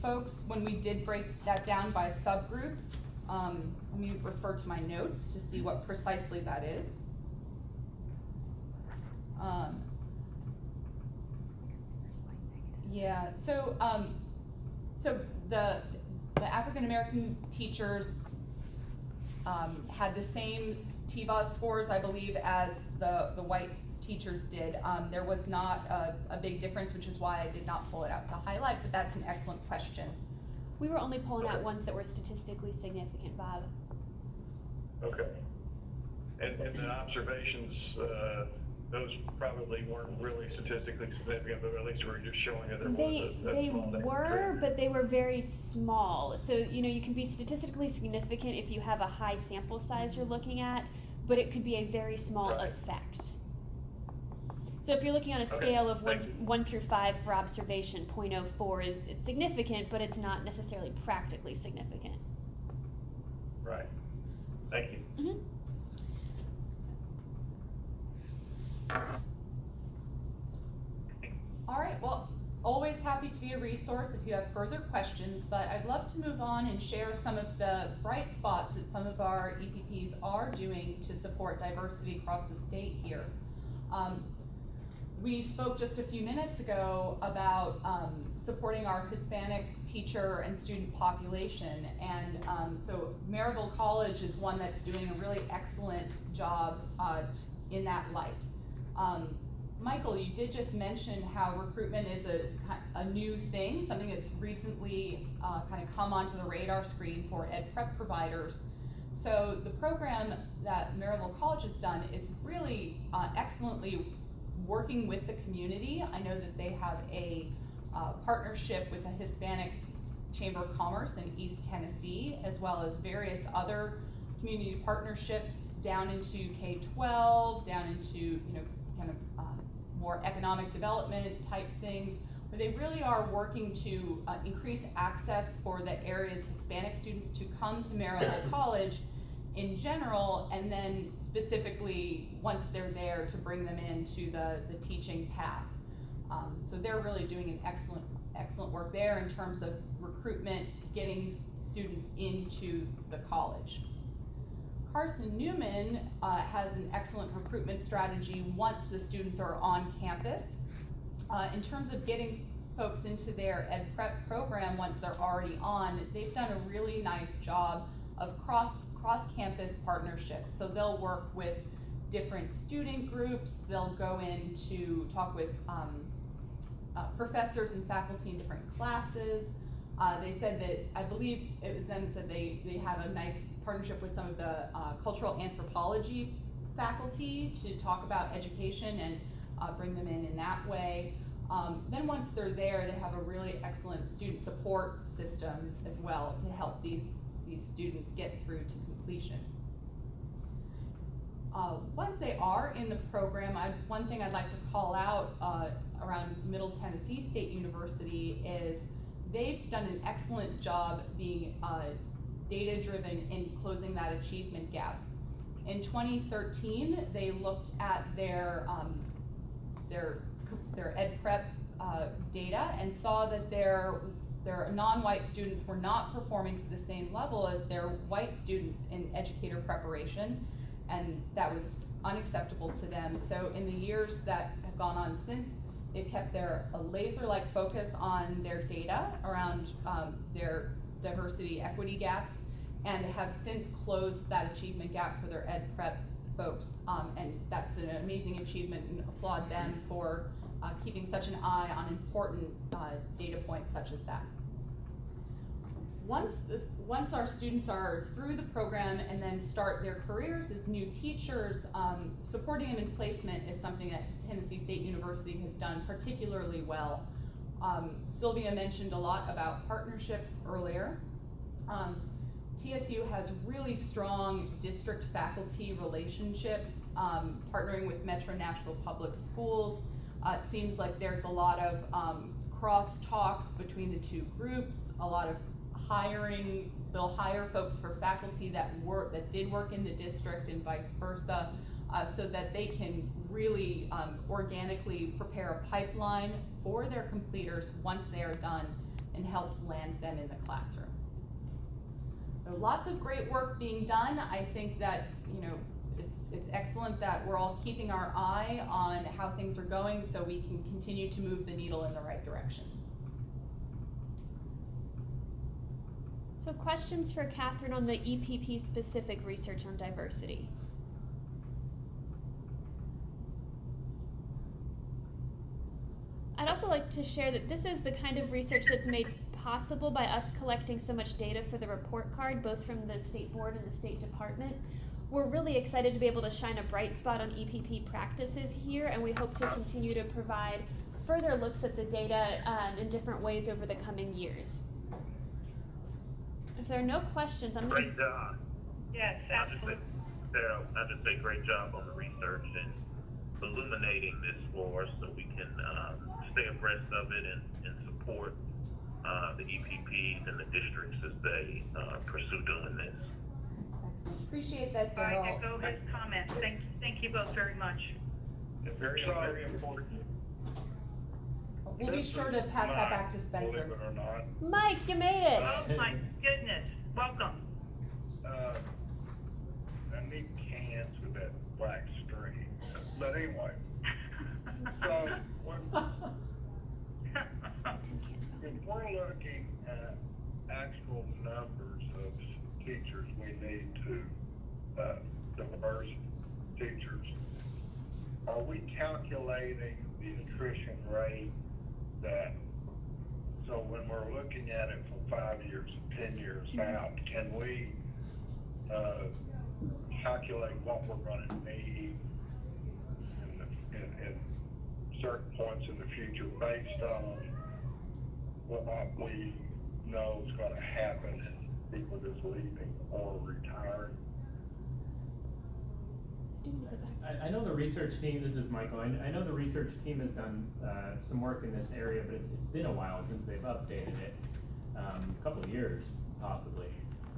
F: folks when we did break that down by subgroup. Let me refer to my notes to see what precisely that is. Yeah. So the African American teachers had the same TVAS scores, I believe, as the white teachers did. There was not a big difference, which is why I did not pull it out to highlight, but that's an excellent question.
A: We were only pulling out ones that were statistically significant, Bob.
C: Okay. And the observations, those probably weren't really statistically significant, but at least we're just showing that there
A: They
C: was
A: were, but they were very small. So, you can be statistically significant if you have a high sample size you're looking at, but it could be a very small effect. So if you're looking on a scale of 1 through 5 for observation, 0.04 it's significant, but it's not necessarily practically significant.
C: Right. Thank you.
A: Mm-hmm.
F: All right, well, always happy to be a resource if you have further questions, but I'd love to move on and share some of the bright spots that some of our EPPs are doing to support diversity across the state here. We spoke just a few minutes ago about supporting our Hispanic teacher and student population, and so Maryville College is one that's doing a really excellent job in that light. Michael, you did just mention how recruitment is a new thing, something that's recently kind of come onto the radar screen for ed prep providers. So the program that Maryville College has done is really excellently working with the community. I know that they have a partnership with the Hispanic Chamber of Commerce in East Tennessee, as well as various other community partnerships down into K-12, down into kind of more economic development type things, where they really are working to increase access for the area's Hispanic students to come to Maryville College in general, and then specifically once they're there to bring them into the teaching path. So they're really doing an excellent work there in terms of recruitment, getting students into the college. Carson Newman has an excellent recruitment strategy once the students are on campus. In terms of getting folks into their ed prep program once they're already on, they've done a really nice job of cross-campus partnerships. So they'll work with different student groups, they'll go in to talk with professors and faculty in different classes. They said that, I believe it was them said they had a nice partnership with some of the cultural anthropology faculty to talk about education and bring them in that way. Then once they're there, they have a really excellent student support system as well to help these students get through to completion. Once they are in the program, one thing I'd like to call out around Middle Tennessee State University is they've done an excellent job being data-driven in closing that achievement gap. In 2013, they looked at their ed prep data and saw that their non-white students were not performing to the same level as their white students in educator preparation, and that was unacceptable to them. So in the years that have gone on since, they've kept a laser-like focus on their data around their diversity equity gaps, and have since closed that achievement gap for their ed prep folks. And that's an amazing achievement, and applaud them for keeping such an eye on important data points such as that. Once our students are through the program and then start their careers as new teachers, supporting them in placement is something that Tennessee State University has done particularly well. Sylvia mentioned a lot about partnerships earlier. TSU has really strong district faculty relationships, partnering with Metro Nashville Public Schools. It seems like there's a lot of crosstalk between the two groups, a lot of hiring. They'll hire folks for faculty that did work in the district and vice versa, so that they can really organically prepare a pipeline for their completers once they are done and help land them in the classroom. So lots of great work being done. I think that, you know, it's excellent that we're all keeping our eye on how things are going so we can continue to move the needle in the right direction.
A: So questions for Catherine on the EPP specific research on diversity? I'd also like to share that this is the kind of research that's made possible by us collecting so much data for the report card, both from the State Board and the State Department. We're really excited to be able to shine a bright spot on EPP practices here, and we hope to continue to provide further looks at the data in different ways over the coming years. If there are no questions, I'm going to...
D: Great job.
B: Yes, absolutely.
D: Sarah, I just say great job on the research and illuminating this for us so we can stay abreast of it and support the EPPs and the districts as they pursue doing this.
F: Excellent. Appreciate that,
B: I
F: Daryl.
B: echo his comments. Thank you both very much.
C: Very, very important.
F: We'll be sure to pass that back to Spencer.
C: Believe it or not.
A: Mike, you made it!
B: Oh my goodness, welcome.
C: I need cans with that black string. But anyway, so if we're looking at actual numbers of teachers we need to, diverse teachers, are we calculating the attrition rate that, so when we're looking at it for 5 years and 10 years out, can we calculate what we're going to need in certain points in the future based on what we know is going to happen in people just leaving or retiring?
G: I know the research team, this is Michael, I know the research team has done some work in this area, but it's been a while since they've updated it, a couple of years possibly.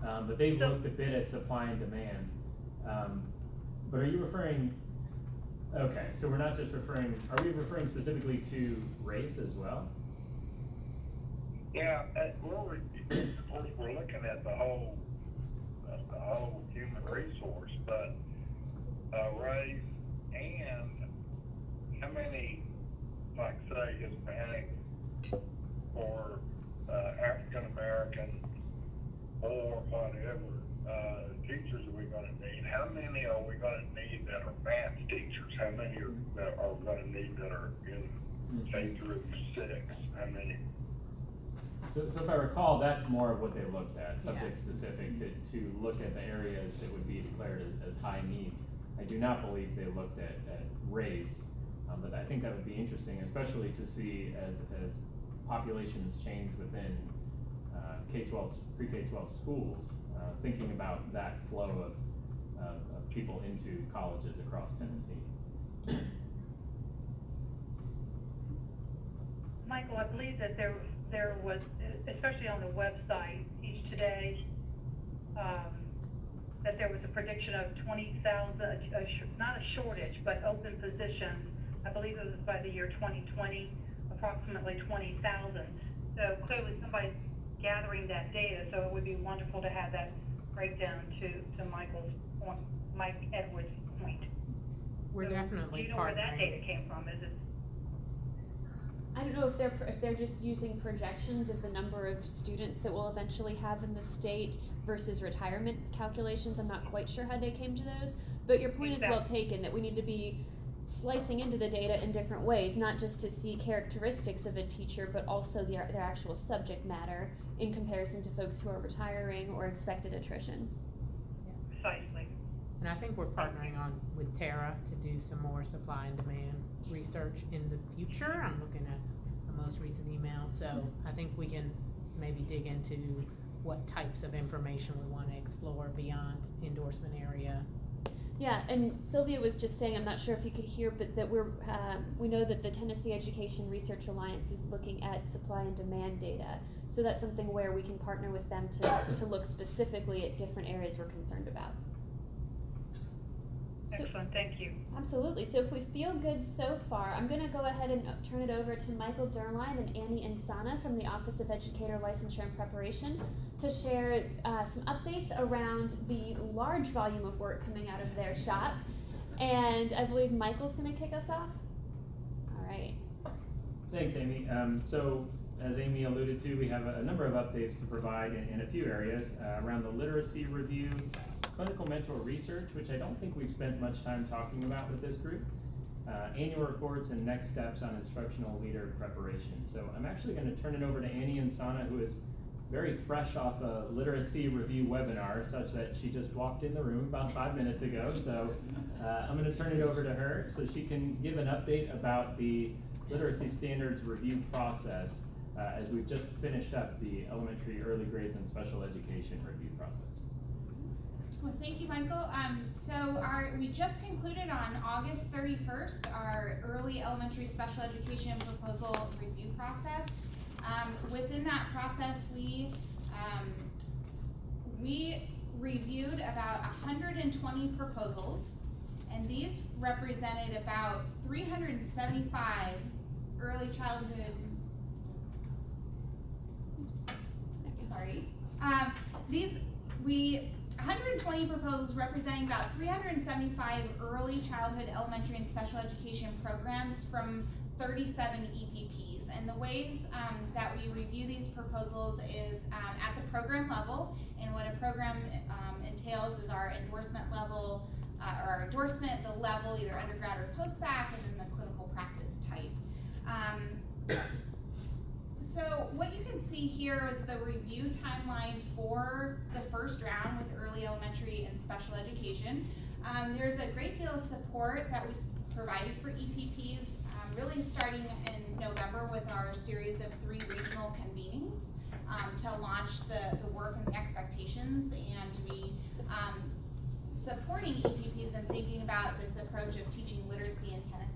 G: But they've looked a bit at supply and demand. But are you referring, okay, so we're not just referring, are we referring specifically to race as well?
C: Yeah, of course we're looking at the whole human resource, but race and how many, like say,
H: teachers are we gonna need? How many are we gonna need that are math teachers? How many are we gonna need that are in K through 6? How many?
G: So if I recall, that's more of what they looked at, subject specific, to look at the areas that would be declared as high needs. I do not believe they looked at race, but I think that would be interesting, especially to see as populations change within K-12, pre-K-12 schools, thinking about that flow of people into colleges across Tennessee.
B: Michael, I believe that there was, especially on the website, Teach Today, that there was a prediction of 20,000, not a shortage, but open positions. I believe it was by the year 2020, approximately 20,000. So clearly somebody's gathering that data, so it would be wonderful to have that breakdown to Michael's point, Mike Edwards' point.
E: We're
B: So
E: definitely
B: do you know where that
E: partnering.
B: data came from? Is it?
A: I don't know if they're just using projections of the number of students that we'll eventually have in the state versus retirement calculations. I'm not quite sure how they came to those, but your point is well taken, that we need to be slicing into the data in different ways, not just to see characteristics of a teacher, but also their actual subject matter in comparison to folks who are retiring or expected attrition.
B: Precisely.
E: And I think we're partnering with Tara to do some more supply and demand research in the future. I'm looking at the most recent email, so I think we can maybe dig into what types of information we want to explore beyond endorsement area.
A: Yeah, and Sylvia was just saying, I'm not sure if you could hear, but that we know that the Tennessee Education Research Alliance is looking at supply and demand data. So that's something where we can partner with them to look specifically at different areas we're concerned about. So,
B: Excellent, thank you.
A: absolutely. So if we feel good so far, I'm going to go ahead and turn it over to Michael Derline and Annie Insana from the Office of Educator Licensure and Preparation to share some updates around the large volume of work coming out of their shop. And I believe Michael's going to kick us off. All right.
G: Thanks, Amy. So as Amy alluded to, we have a number of updates to provide in a few areas around the literacy review, clinical mentor research, which I don't think we've spent much time talking about with this group, annual reports, and next steps on instructional leader preparation. So I'm actually going to turn it over to Annie Insana, who is very fresh off a literacy review webinar, such that she just walked in the room about 5 minutes ago. So I'm going to turn it over to her so she can give an update about the literacy standards review process as we've just finished up the elementary, early grades, and special education review process.
I: Well, thank you, Michael. We just concluded on August 31st our early elementary special education proposal review process. Within that process, we reviewed about 120 proposals, and these represented about 375 early childhood. Sorry. 120 proposals representing about 375 early childhood, elementary, and special education programs from 37 EPPs. And the ways that we review these proposals is at the program level, and what a program entails is our endorsement level, the level, either undergrad or post-bac, and then the clinical practice type. So what you can see here is the review timeline for the first round with early elementary and special education. There's a great deal of support that we provided for EPPs, really starting in November with our series of 3 regional convenings to launch the work and the expectations, and to be supporting EPPs and thinking about this approach of teaching literacy in Tennessee.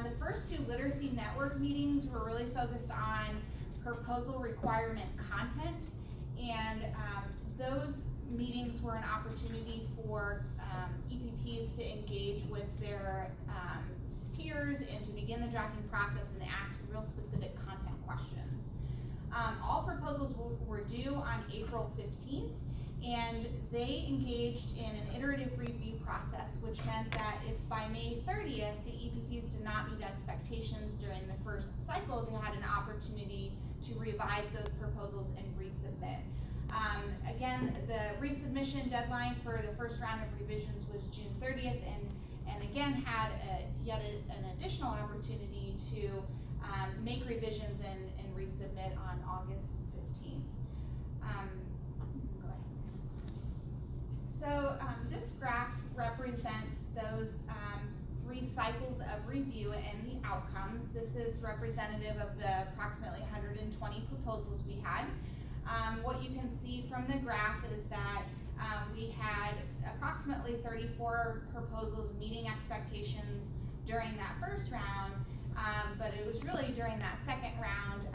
I: The first 2 literacy network meetings were really focused on proposal requirement content, and those meetings were an opportunity for EPPs to engage with their peers and to begin the drafting process and to ask real specific content questions. All proposals were due on April 15th, and they engaged in an iterative review process, which meant that if by May 30th the EPPs did not meet expectations during the first cycle, they had an opportunity to revise those proposals and resubmit. Again, the resubmission deadline for the first round of revisions was June 30th, and again had yet an additional opportunity to make revisions and resubmit on August 15th. Go ahead. So this graph represents those 3 cycles of review and the outcomes. This is representative of the approximately 120 proposals we had. What you can see from the graph is that we had approximately 34 proposals meeting expectations during that first round, but it was really during that second round,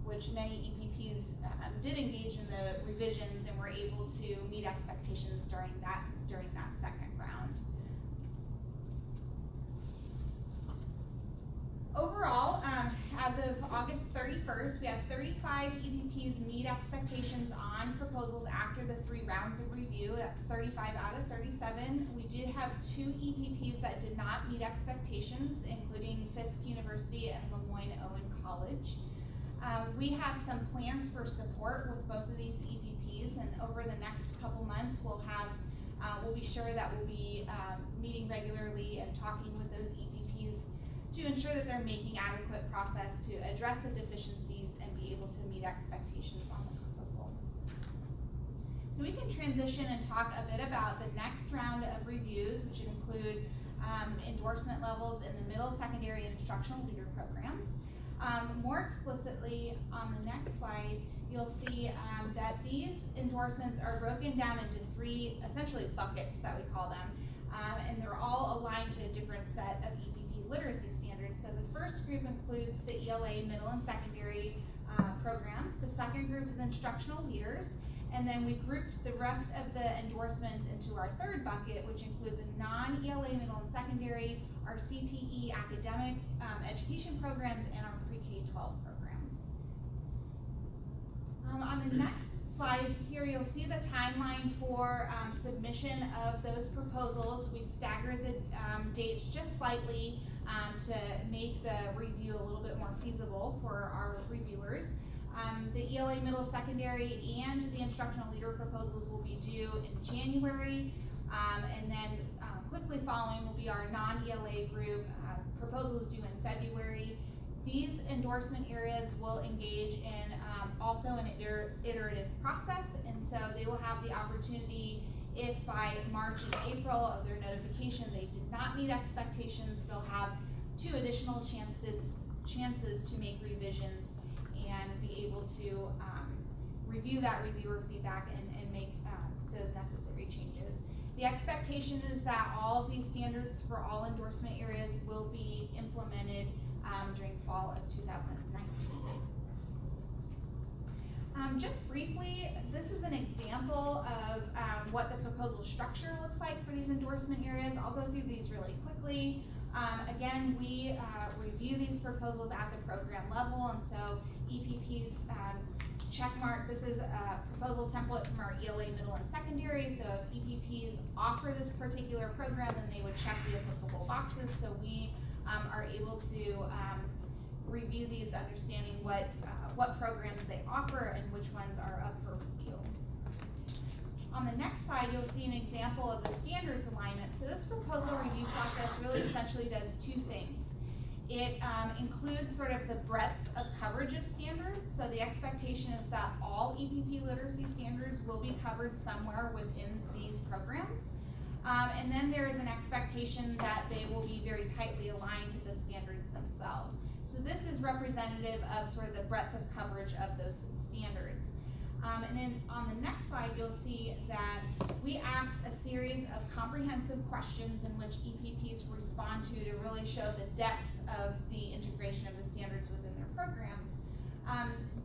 I: which many EPPs did engage in the revisions and were able to meet expectations during that second round. Overall, as of August 31st, we had 35 EPPs meet expectations on proposals after the 3 rounds of review. That's 35 out of 37. We did have 2 EPPs that did not meet expectations, including Fisk University and Lemoyne-Owen College. We have some plans for support with both of these EPPs, and over the next couple months, we'll be sure that we'll be meeting regularly and talking with those EPPs to ensure that they're making adequate process to address the deficiencies and be able to meet expectations on the proposal. So we can transition and talk a bit about the next round of reviews, which include endorsement levels in the middle, secondary, and instructional leader programs. More explicitly, on the next slide, you'll see that these endorsements are broken down into 3 essentially buckets that we call them, and they're all aligned to a different set of EPP literacy standards. So the first group includes the ELA middle and secondary programs. The second group is instructional leaders, and then we grouped the rest of the endorsements into our third bucket, which include the non-ELA middle and secondary, our CTE academic education programs, and our pre-K-12 programs. On the next slide here, you'll see the timeline for submission of those proposals. We staggered the dates just slightly to make the review a little bit more feasible for our reviewers. The ELA middle secondary and the instructional leader proposals will be due in January, and then quickly following will be our non-ELA group proposals due in February. These endorsement areas will engage in also an iterative process, and so they will have the opportunity, if by March and April of their notification they did not meet expectations, they'll have 2 additional chances to make revisions and be able to review that reviewer feedback and make those necessary changes. The expectation is that all of these standards for all endorsement areas will be implemented during fall of 2019. Just briefly, this is an example of what the proposal structure looks like for these endorsement areas. I'll go through these really quickly. Again, we review these proposals at the program level, and so EPPs checkmark. This is a proposal template from our ELA middle and secondary, so if EPPs offer this particular program, then they would check the applicable boxes, so we are able to review these, understanding what programs they offer and which ones are up for review. On the next slide, you'll see an example of the standards alignment. So this proposal review process really essentially does 2 things. It includes sort of the breadth of coverage of standards. So the expectation is that all EPP literacy standards will be covered somewhere within these programs. And then there is an expectation that they will be very tightly aligned to the standards themselves. So this is representative of sort of the breadth of coverage of those standards. And then on the next slide, you'll see that we ask a series of comprehensive questions in which EPPs respond to really show the depth of the integration of the standards within their programs.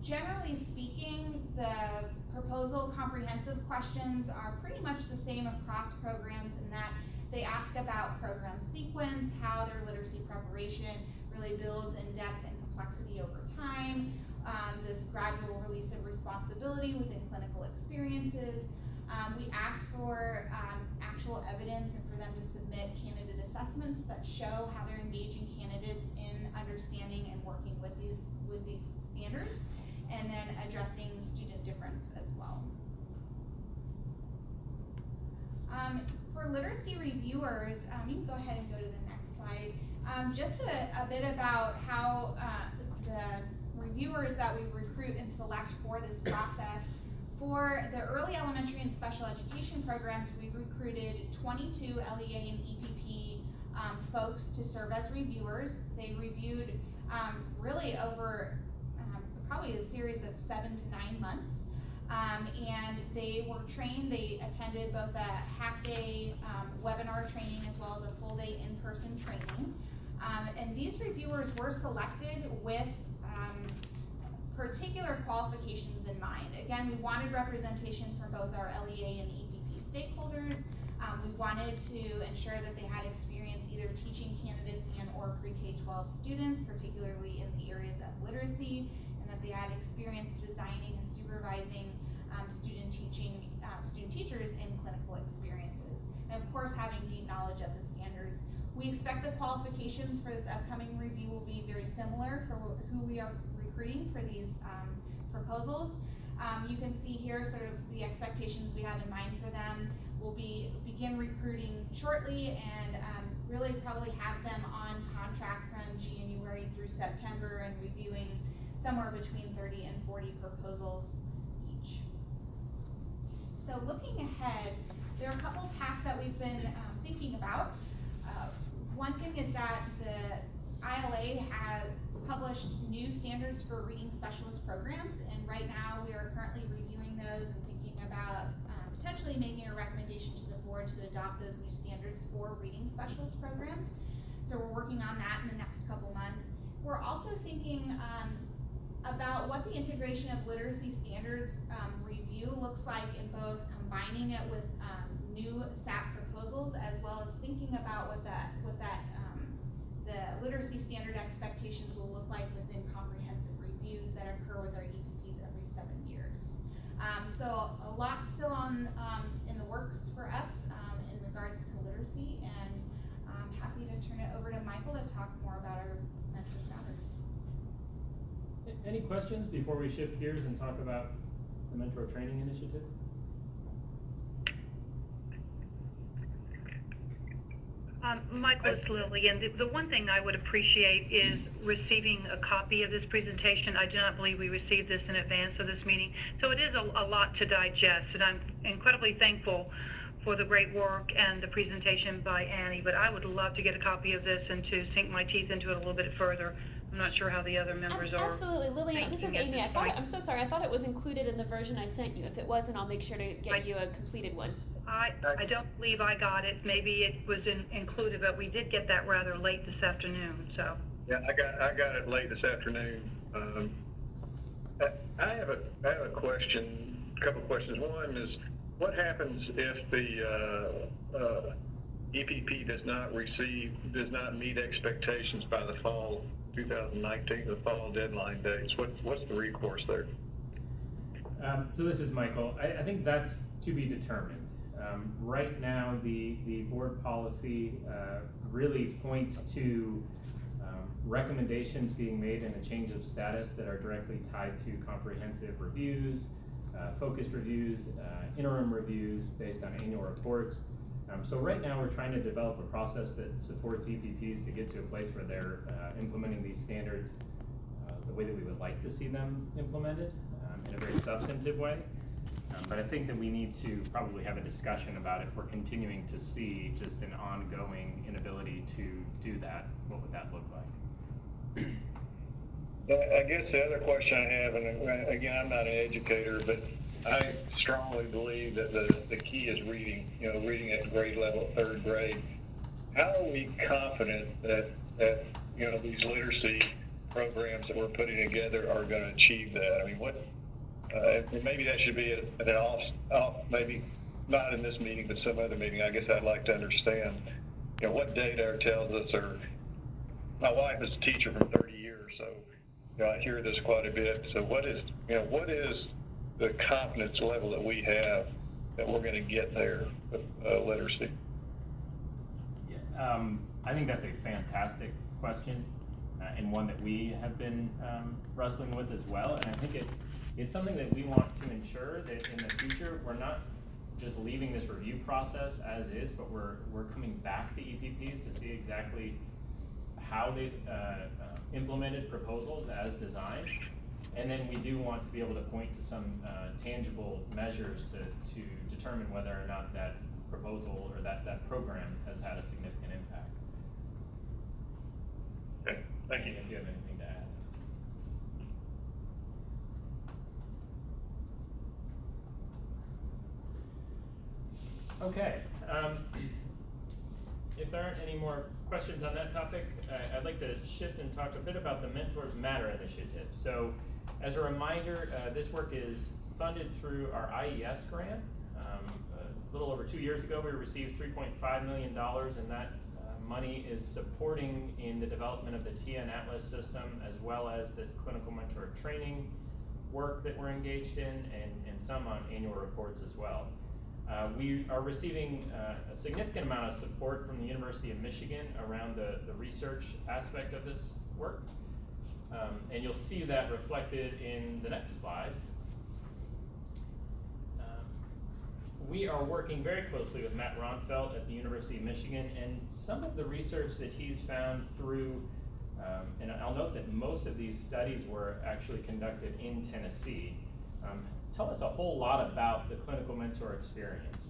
I: Generally speaking, the proposal comprehensive questions are pretty much the same across programs in that they ask about program sequence, how their literacy preparation really builds in depth and complexity over time, this gradual release of responsibility within clinical experiences. We ask for actual evidence and for them to submit candidate assessments that show how they're engaging candidates in understanding and working with these standards, and then addressing student difference as well. For literacy reviewers, you can go ahead and go to the next slide. Just a bit about how the reviewers that we recruit and select for this process. For the early elementary and special education programs, we recruited 22 LEA and EPP folks to serve as reviewers. They reviewed really over probably a series of 7 to 9 months. And they were trained, they attended both a half-day webinar training as well as a full-day in-person training. And these reviewers were selected with particular qualifications in mind. Again, we wanted representation from both our LEA and EPP stakeholders. We wanted to ensure that they had experience either teaching candidates and or pre-K-12 students, particularly in the areas of literacy, and that they had experience designing and supervising student teachers in clinical experiences. And of course, having deep knowledge of the standards. We expect the qualifications for this upcoming review will be very similar for who we are recruiting for these proposals. You can see here sort of the expectations we have in mind for them. We'll begin recruiting shortly and really probably have them on contract from January through September and reviewing somewhere between 30 and 40 proposals each. So looking ahead, there are a couple tasks that we've been thinking about. One thing is that the ILA has published new standards for reading specialist programs, and right now we are currently reviewing those and thinking about potentially making a recommendation to the board to adopt those new standards for reading specialist programs. So we're working on that in the next couple months. We're also thinking about what the integration of literacy standards review looks like in both combining it with new SAP proposals, as well as thinking about what the literacy standard expectations will look like within comprehensive reviews that occur with our EPPs every 7 years. So a lot still in the works for us in regards to literacy, and I'm happy to turn it over to Michael to talk more about our Mentors Matters.
G: Any questions before we shift gears and talk about the Mentor Training Initiative?
B: Michael, it's Lily, and the one thing I would appreciate is receiving a copy of this presentation. I do not believe we received this in advance of this meeting, so it is a lot to digest, and I'm incredibly thankful for the great work and the presentation by Annie, but I would love to get a copy of this and to sink my teeth into it a little bit further. I'm not sure how the other members are.
A: Absolutely, Lillian, this is
B: thinking at
A: Amy.
B: this point.
A: I'm so sorry, I thought it was included in the version I sent you. If it wasn't, I'll make sure to get you a completed one.
B: I don't believe I got it. Maybe it was included, but we did get that rather late this afternoon, so.
C: Yeah, I got it late this afternoon. I have a question, a couple of questions. One is, what happens if the EPP does not meet expectations by the fall 2019, the fall deadline dates? What's the recourse there?
G: So this is Michael. I think that's to be determined. Right now, the board policy really points to recommendations being made in a change of status that are directly tied to comprehensive reviews, focused reviews, interim reviews based on annual reports. So right now, we're trying to develop a process that supports EPPs to get to a place where they're implementing these standards the way that we would like to see them implemented in a very substantive way. But I think that we need to probably have a discussion about if we're continuing to see just an ongoing inability to do that, what would that look like?
C: I guess the other question I have, and again, I'm not an educator, but I strongly believe that the key is reading, reading at grade level, 3rd grade. How are we confident that these literacy programs that we're putting together are going to achieve that? I mean, maybe that should be maybe not in this meeting, but some other meeting. I guess I'd like to understand, what data tells us, or my wife is a teacher for 30 years, so, I hear this quite a bit. So what is the confidence level that we have that we're going to get there with literacy?
G: Yeah, I think that's a fantastic question, and one that we have been wrestling with as well. And I think it's something that we want to ensure that in the future we're not just leaving this review process as is, but we're coming back to EPPs to see exactly how they've implemented proposals as designed. And then we do want to be able to point to some tangible measures to determine whether or not that proposal or that program has had a significant impact.
C: Okay, thank you.
G: If you have anything to add. Okay, if there aren't any more questions on that topic, I'd like to shift and talk a bit about the Mentors Matter initiative. So, as a reminder, this work is funded through our IES grant. A little over 2 years ago, we received $3.5 million, and that money is supporting in the development of the TN Atlas system, as well as this clinical mentor training work that we're engaged in, and some on annual reports as well. We are receiving a significant amount of support from the University of Michigan around the research aspect of this work. And you'll see that reflected in the next slide. We are working very closely with Matt Ronfelt at the University of Michigan, and some of the research that he's found through, and I'll note that most of these studies were actually conducted in Tennessee, tell us a whole lot about the clinical mentor experience.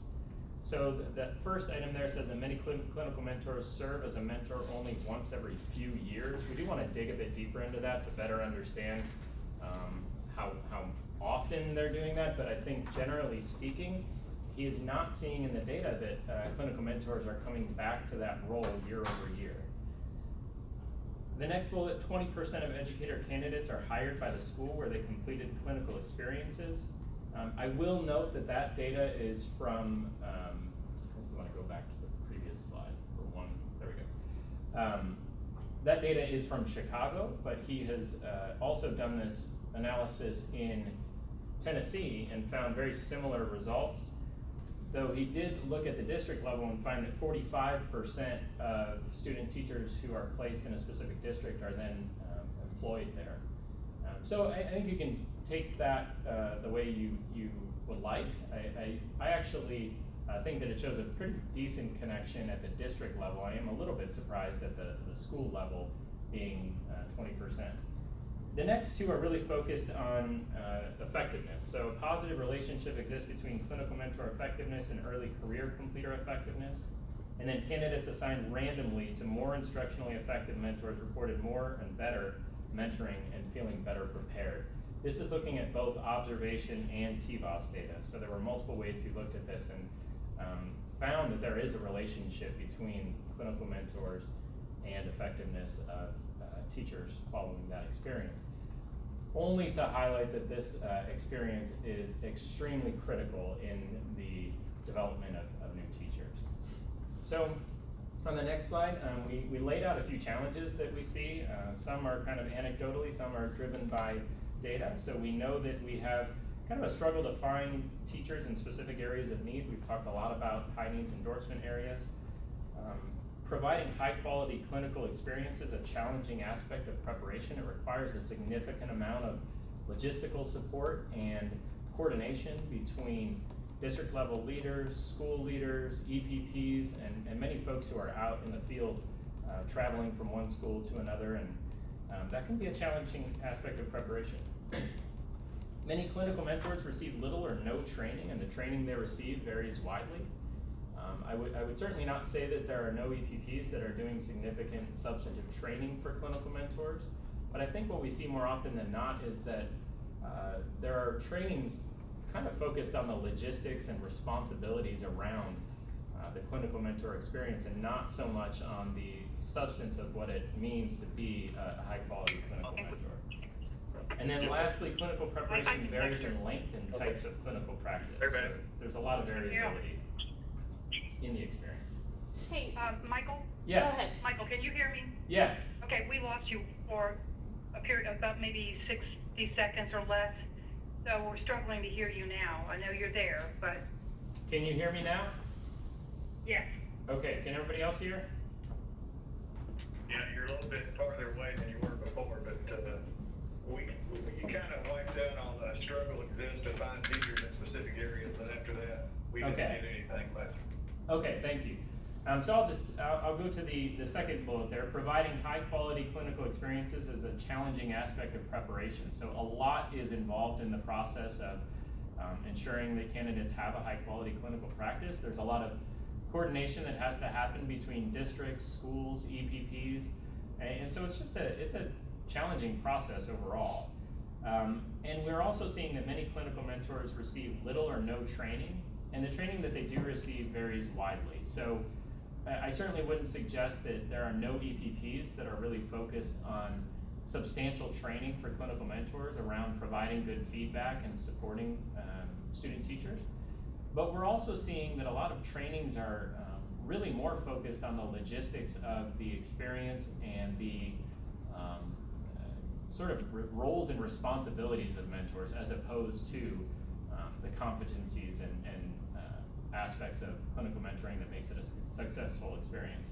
G: So that first item there says that many clinical mentors serve as a mentor only once every few years. We do want to dig a bit deeper into that to better understand how often they're doing that, but I think generally speaking, he is not seeing in the data that clinical mentors are coming back to that role year over year. The next bullet, 20% of educator candidates are hired by the school where they completed clinical experiences. I will note that that data is from, if you want to go back to the previous slide for one, there we go. That data is from Chicago, but he has also done this analysis in Tennessee and found very similar results. Though he did look at the district level and find that 45% of student teachers who are placed in a specific district are then employed there. So I think you can take that the way you would like. I actually think that it shows a pretty decent connection at the district level. I am a little bit surprised at the school level being 20%. The next two are really focused on effectiveness. So a positive relationship exists between clinical mentor effectiveness and early career completer effectiveness. And then candidates assigned randomly to more instructionally effective mentors reported more and better mentoring and feeling better prepared. This is looking at both observation and TVOS data. So there were multiple ways he looked at this and found that there is a relationship between clinical mentors and effectiveness of teachers following that experience. Only to highlight that this experience is extremely critical in the development of new teachers. So on the next slide, we laid out a few challenges that we see. Some are kind of anecdotally, some are driven by data. So we know that we have kind of a struggle to find teachers in specific areas of need. We've talked a lot about high needs endorsement areas. Providing high quality clinical experience is a challenging aspect of preparation. It requires a significant amount of logistical support and coordination between district level leaders, school leaders, EPPs, and many folks who are out in the field traveling from one school to another, and that can be a challenging aspect of preparation. Many clinical mentors receive little or no training, and the training they receive varies widely. I would certainly not say that there are no EPPs that are doing significant substantive training for clinical mentors, but I think what we see more often than not is that there are trainings kind of focused on the logistics and responsibilities around the clinical mentor experience, and not so much on the substance of what it means to be a high quality clinical mentor. And then lastly, clinical preparation varies in length and types of clinical practice. So there's a lot of variability in the experience.
A: Hey,
B: Michael?
G: Yes.
A: Go ahead.
B: Michael, can you hear me?
G: Yes.
B: Okay, we lost you for a period of about maybe 60 seconds or less, so we're struggling to hear you now. I know you're there, but
G: Can you hear me now?
B: yes.
G: Okay, can everybody else hear?
C: Yeah, you're a little bit farther away than you were before, but you kind of wiped out on the struggle exists to find teachers in specific areas, and after that, we didn't
G: Okay.
C: get anything left.
G: Okay, thank you. So I'll go to the second bullet there. Providing high quality clinical experiences is a challenging aspect of preparation. So a lot is involved in the process of ensuring that candidates have a high quality clinical practice. There's a lot of coordination that has to happen between districts, schools, EPPs, and so it's a challenging process overall. And we're also seeing that many clinical mentors receive little or no training, and the training that they do receive varies widely. So I certainly wouldn't suggest that there are no EPPs that are really focused on substantial training for clinical mentors around providing good feedback and supporting student teachers. But we're also seeing that a lot of trainings are really more focused on the logistics of the experience and the sort of roles and responsibilities of mentors, as opposed to the competencies and aspects of clinical mentoring that makes it a successful experience.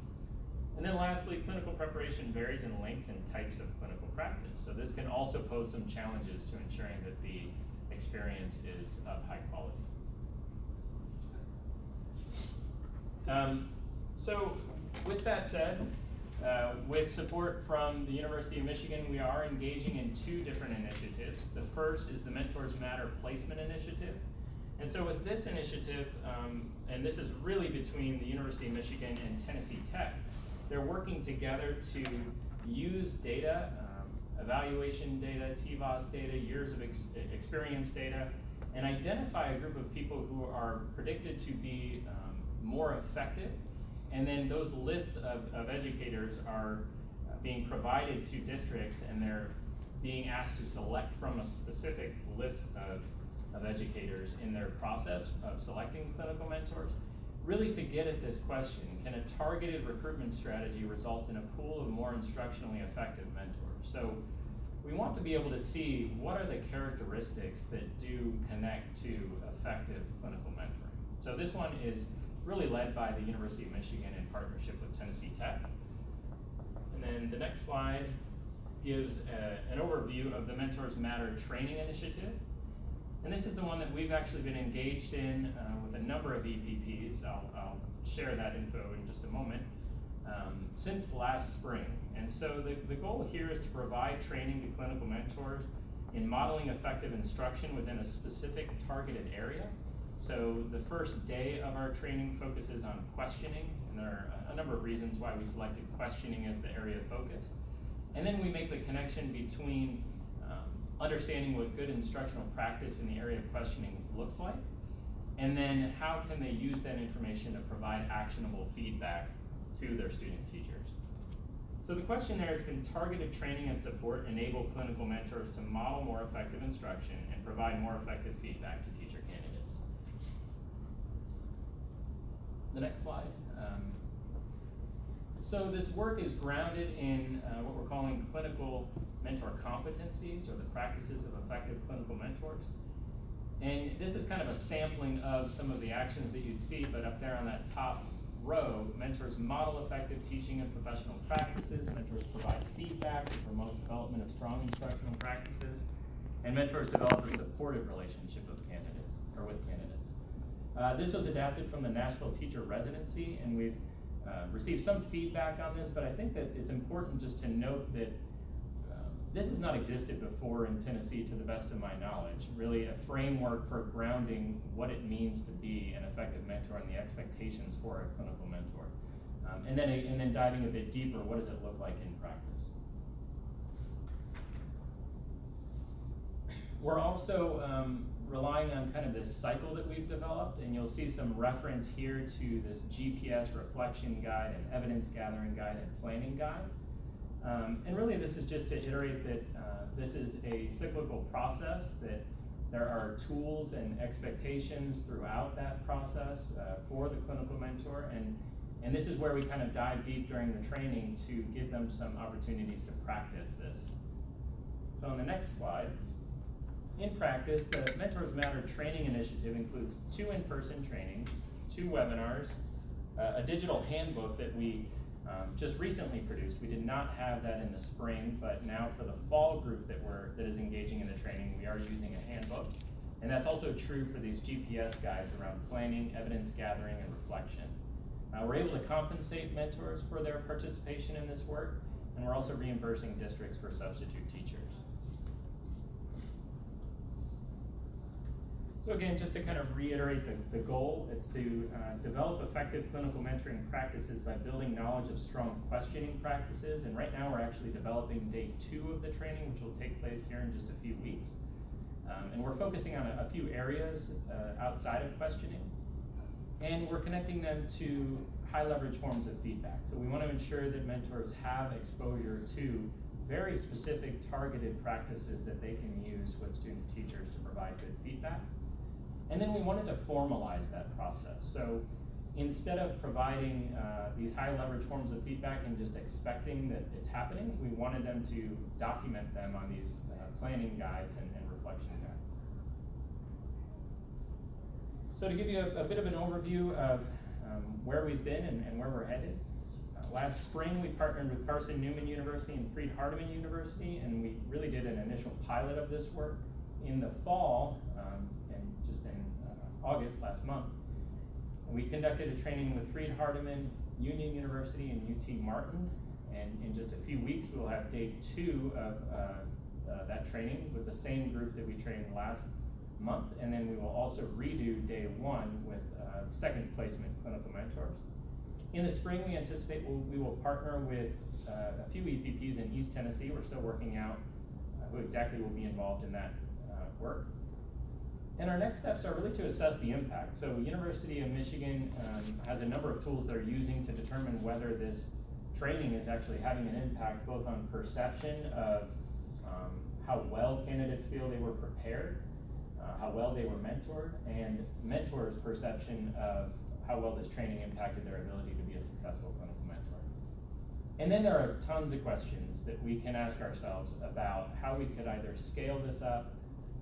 G: And then lastly, clinical preparation varies in length and types of clinical practice. So this can also pose some challenges to ensuring that the experience is of high quality. So with that said, with support from the University of Michigan, we are engaging in two different initiatives. The first is the Mentors Matter Placement Initiative. And so with this initiative, and this is really between the University of Michigan and Tennessee Tech, they're working together to use data, evaluation data, TVOS data, years of experience data, and identify a group of people who are predicted to be more effective. And then those lists of educators are being provided to districts, and they're being asked to select from a specific list of educators in their process of selecting clinical mentors, really to get at this question: can a targeted recruitment strategy result in a pool of more instructionally effective mentors? So we want to be able to see what are the characteristics that do connect to effective clinical mentoring. So this one is really led by the University of Michigan in partnership with Tennessee Tech. And then the next slide gives an overview of the Mentors Matter Training Initiative. And this is the one that we've actually been engaged in with a number of EPPs. I'll share that info in just a moment, since last spring. And so the goal here is to provide training to clinical mentors in modeling effective instruction within a specific targeted area. So the first day of our training focuses on questioning, and there are a number of reasons why we selected questioning as the area of focus. And then we make the connection between understanding what good instructional practice in the area of questioning looks like, and then how can they use that information to provide actionable feedback to their student teachers. So the question there is, can targeted training and support enable clinical mentors to model more effective instruction and provide more effective feedback to teacher candidates? The next slide. So this work is grounded in what we're calling clinical mentor competencies, or the practices of effective clinical mentors. And this is kind of a sampling of some of the actions that you'd see, but up there on that top row, mentors model effective teaching and professional practices, mentors provide feedback to promote development of strong instructional practices, and mentors develop a supportive relationship with candidates. This was adapted from the Nashville Teacher Residency, and we've received some feedback on this, but I think that it's important just to note that this has not existed before in Tennessee, to the best of my knowledge. Really a framework for grounding what it means to be an effective mentor and the expectations for a clinical mentor. And then diving a bit deeper, what does it look like in practice? We're also relying on kind of this cycle that we've developed, and you'll see some reference here to this GPS reflection guide and evidence gathering guide and planning guide. And really this is just to iterate that this is a cyclical process, that there are tools and expectations throughout that process for the clinical mentor, and this is where we kind of dive deep during the training to give them some opportunities to practice this. So on the next slide, in practice, the Mentors Matter Training Initiative includes 2 in-person trainings, 2 webinars, a digital handbook that we just recently produced. We did not have that in the spring, but now for the fall group that is engaging in the training, we are using a handbook. And that's also true for these GPS guides around planning, evidence gathering, and reflection. We're able to compensate mentors for their participation in this work, and we're also reimbursing districts for substitute teachers. So again, just to kind of reiterate the goal, it's to develop effective clinical mentoring practices by building knowledge of strong questioning practices. And right now we're actually developing day 2 of the training, which will take place here in just a few weeks. And we're focusing on a few areas outside of questioning. And we're connecting them to high leverage forms of feedback. So we want to ensure that mentors have exposure to very specific targeted practices that they can use with student teachers to provide good feedback. And then we wanted to formalize that process. So instead of providing these high leverage forms of feedback and just expecting that it's happening, we wanted them to document them on these planning guides and reflection guides. So to give you a bit of an overview of where we've been and where we're headed. Last spring, we partnered with Carson Newman University and Freed-Hardeman University, and we really did an initial pilot of this work. In the fall, and just in August, last month, we conducted a training with Freed-Hardeman, Union University, and UT Martin, and in just a few weeks, we will have day 2 of that training with the same group that we trained last month, and then we will also redo day 1 with second placement clinical mentors. In the spring, we anticipate we will partner with a few EPPs in East Tennessee. We're still working out who exactly will be involved in that work. And our next steps are really to assess the impact. So University of Michigan has a number of tools they're using to determine whether this training is actually having an impact both on perception of how well candidates feel they were prepared, how well they were mentored, and mentors' perception of how well this training impacted their ability to be a successful clinical mentor. And then there are tons of questions that we can ask ourselves about how we could either scale this up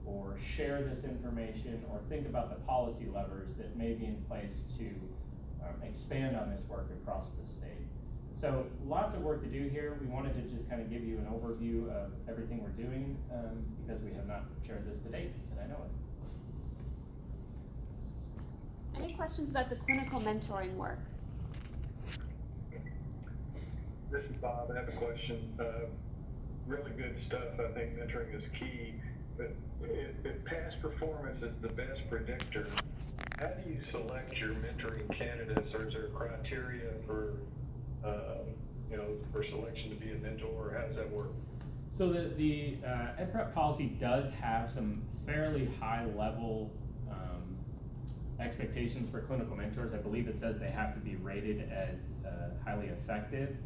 G: or share this information or think about the policy levers that may be in place to expand on this work across the state. So lots of work to do here. We wanted to just kind of give you an overview of everything we're doing because we have not shared this to date, and I know it.
A: Any questions about the clinical mentoring work?
H: This is Bob. I have a question. Really good stuff. I think mentoring is key. But if past performance is the best predictor, how do you select your mentoring candidates, or is there criteria for, for selection to be a mentor, or how does that work?
G: So the EdPrep policy does have some fairly high level expectations for clinical mentors. I believe it says they have to be rated as highly effective.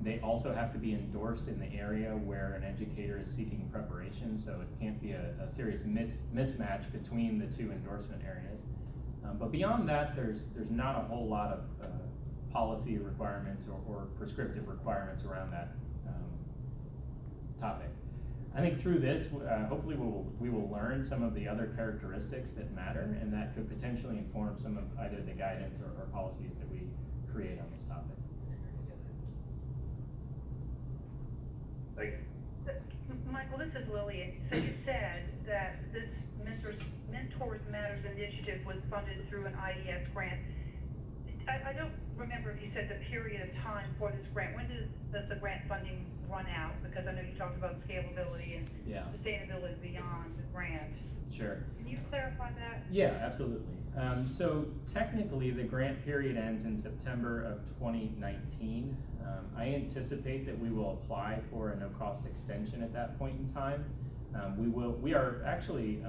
G: They also have to be endorsed in the area where an educator is seeking preparation, so it can't be a serious mismatch between the two endorsement areas. But beyond that, there's not a whole lot of policy requirements or prescriptive requirements around that topic. I think through this, hopefully we will learn some of the other characteristics that matter, and that could potentially inform some of either the guidance or policies that we create on this topic.
C: Thank you.
B: Michael, this is Lily. So you said that this Mentors Matters initiative was funded through an IES grant. I don't remember if you said the period of time for this grant. When does the grant funding run out? Because I know you talked about scalability and sustainability beyond the grant.
G: Sure.
B: Can you clarify that?
G: Yeah, absolutely. So technically, the grant period ends in September of 2019. I anticipate that we will apply for a no-cost extension at that point in time. We are actually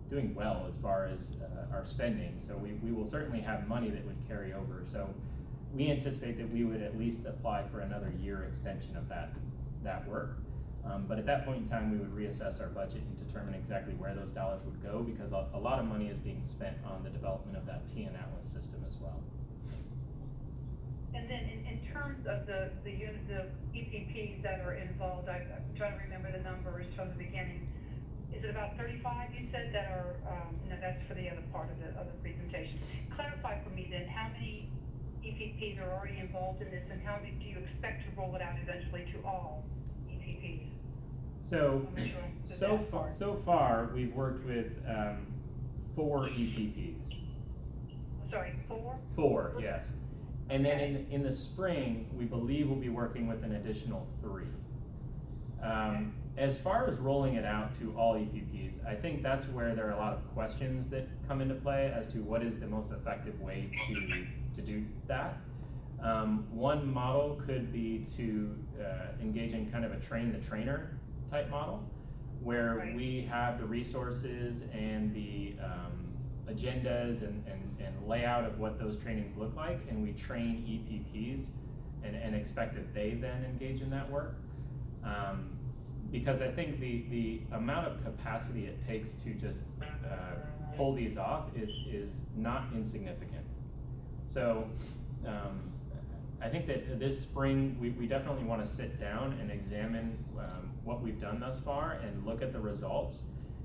G: doing well as far as our spending, so we will certainly have money that would carry over. So we anticipate that we would at least apply for another year extension of that work. But at that point in time, we would reassess our budget and determine exactly where those dollars would go, because a lot of money is being spent on the development of that TN Atlas system as well.
B: And then in terms of the EPPs that are involved, I'm trying to remember the numbers from the beginning. Is it about 35 you said that are, no, that's for the other part of the presentation. Clarify for me then, how many EPPs are already involved in this, and how many do you expect to roll it out eventually to all EPPs?
G: So,
B: I'll make sure I did that.
G: so far, we've worked with, 4 EPPs.
B: Sorry, 4?
G: 4, yes. And then in the spring, we believe we'll be working with an additional 3. As far as rolling it out to all EPPs, I think that's where there are a lot of questions that come into play as to what is the most effective way to do that. One model could be to engage in kind of a train-the-trainer type model, where
B: Right.
G: we have the resources and the agendas and layout of what those trainings look like, and we train EPPs and expect that they then engage in that work. Because I think the amount of capacity it takes to just pull these off is not insignificant. So I think that this spring, we definitely want to sit down and examine what we've done thus far and look at the results,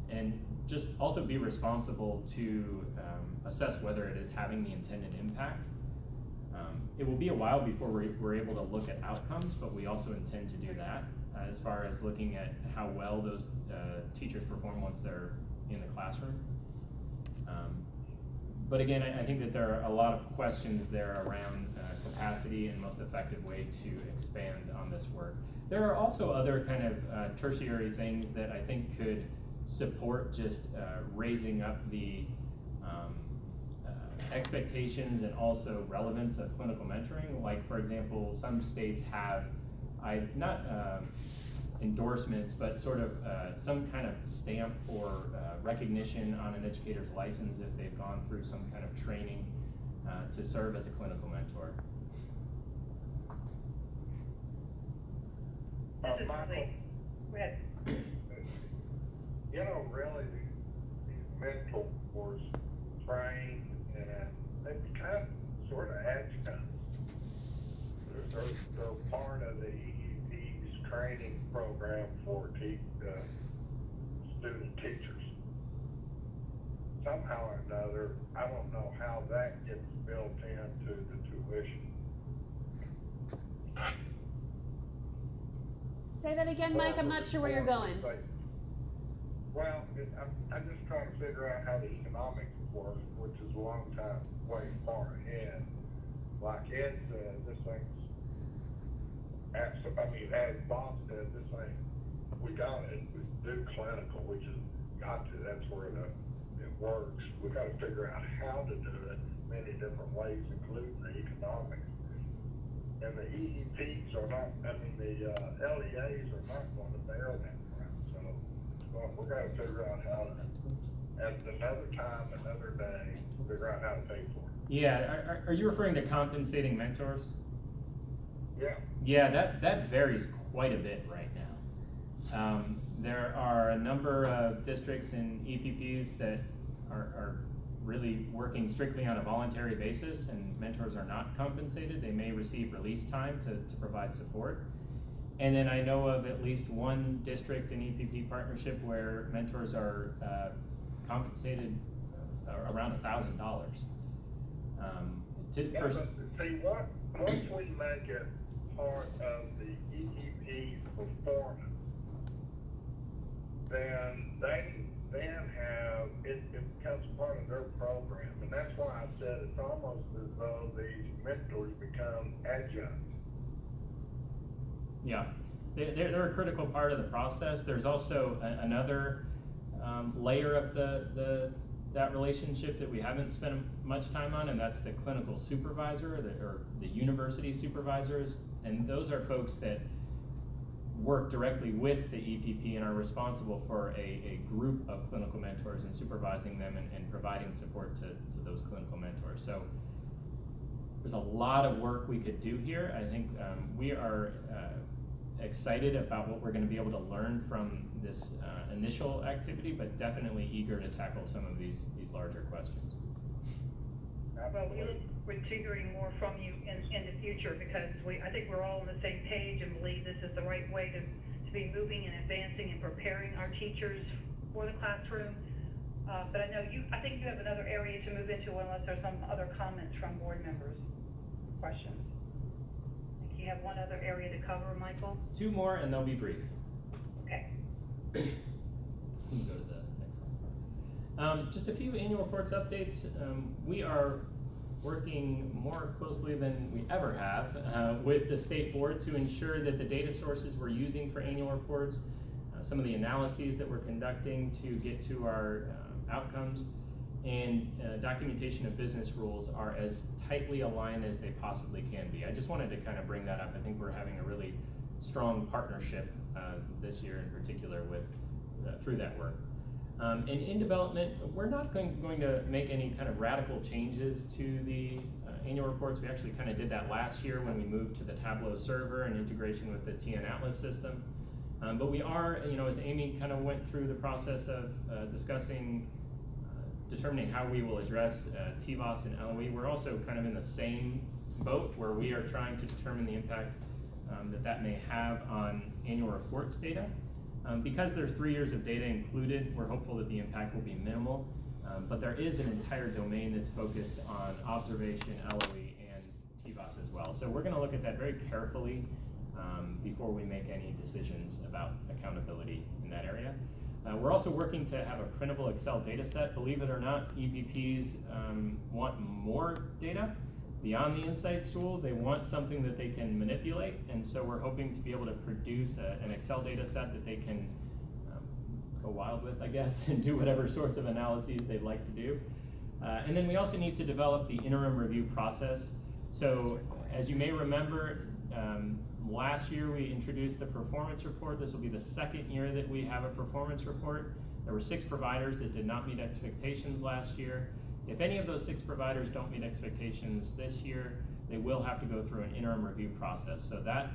G: and just also be responsible to assess whether it is having the intended impact. It will be a while before we're able to look at outcomes, but we also intend to do that as far as looking at how well those teachers perform once they're in the classroom. But again, I think that there are a lot of questions there around capacity and most effective way to expand on this work. There are also other kind of tertiary things that I think could support just raising up the expectations and also relevance of clinical mentoring. Like, for example, some states have, not endorsements, but sort of some kind of stamp or recognition on an educator's license if they've gone through some kind of training to serve as a clinical mentor.
B: This is
H: Michael,
B: really, go ahead.
H: you know, really, these mentors train, and they kind of sort of adjunct. They're part of the EEP's training program for student teachers. Somehow or another, I don't know how that gets built into the tuition.
A: Say that again, Mike, I'm not sure where you're going.
H: Well, I'm just trying to figure out how the economics work, which is a long time, way far ahead. Like Ed said, this thing's, as Bob said, this thing, we got it, we do clinical, which is got to, that's where it works. We gotta figure out how to do it many different ways, including the economics. And the EEPs are not, the LEAs are not going to bear that crap, so we're gonna figure out how to, at another time, another day, figure out how to pay for it.
G: Yeah, are you referring to compensating mentors?
H: Yeah.
G: Yeah, that varies quite a bit right now. There are a number of districts and EPPs that are really working strictly on a voluntary basis, and mentors are not compensated. They may receive release time to provide support. And then I know of at least one district and EPP partnership where mentors are compensated around $1,000.
H: But see, once we make it part of the EEP performance, then they have, it becomes part of their program. And that's why I said it's almost as though these mentors become adjuncts.
G: Yeah, they're a critical part of the process. There's also another layer of that relationship that we haven't spent much time on, and that's the clinical supervisor, or the university supervisors. And those are folks that work directly with the EPP and are responsible for a group of clinical mentors and supervising them and providing support to those clinical mentors. So there's a lot of work we could do here. I think we are excited about what we're going to be able to learn from this initial activity, but definitely eager to tackle some of these larger questions.
B: Well, we look forward to hearing more from you in the future, because I think we're all on the same page and believe this is the right way to be moving and advancing and preparing our teachers for the classroom. But I think you have another area to move into, unless there's some other comments from board members, questions. I think you have one other area to cover, Michael?
G: 2 more and they'll be brief.
B: Okay.
G: You can go to the next slide. Just a few annual reports updates. We are working more closely than we ever have with the state board to ensure that the data sources we're using for annual reports, some of the analyses that we're conducting to get to our outcomes, and documentation of business rules are as tightly aligned as they possibly can be. I just wanted to kind of bring that up. I think we're having a really strong partnership this year in particular with through that work. And in development, we're not going to make any kind of radical changes to the annual reports. We actually kind of did that last year when we moved to the Tableau server and integration with the TN Atlas system. But we are, as Amy kind of went through the process of discussing, determining how we will address TVOS and LOE, we're also kind of in the same boat where we are trying to determine the impact that may have on annual reports data. Because there's 3 years of data included, we're hopeful that the impact will be minimal, but there is an entire domain that's focused on observation, LOE, and TVOS as well. So we're gonna look at that very carefully before we make any decisions about accountability in that area. We're also working to have a printable Excel data set. Believe it or not, EPPs want more data beyond the Insights tool. They want something that they can manipulate, and so we're hoping to be able to produce an Excel data set that they can go wild with, I guess, and do whatever sorts of analyses they'd like to do. And then we also need to develop the interim review process. So as you may remember, last year we introduced the performance report. This will be the second year that we have a performance report. There were 6 providers that did not meet expectations last year. If any of those 6 providers don't meet expectations this year, they will have to go through an interim review process. So that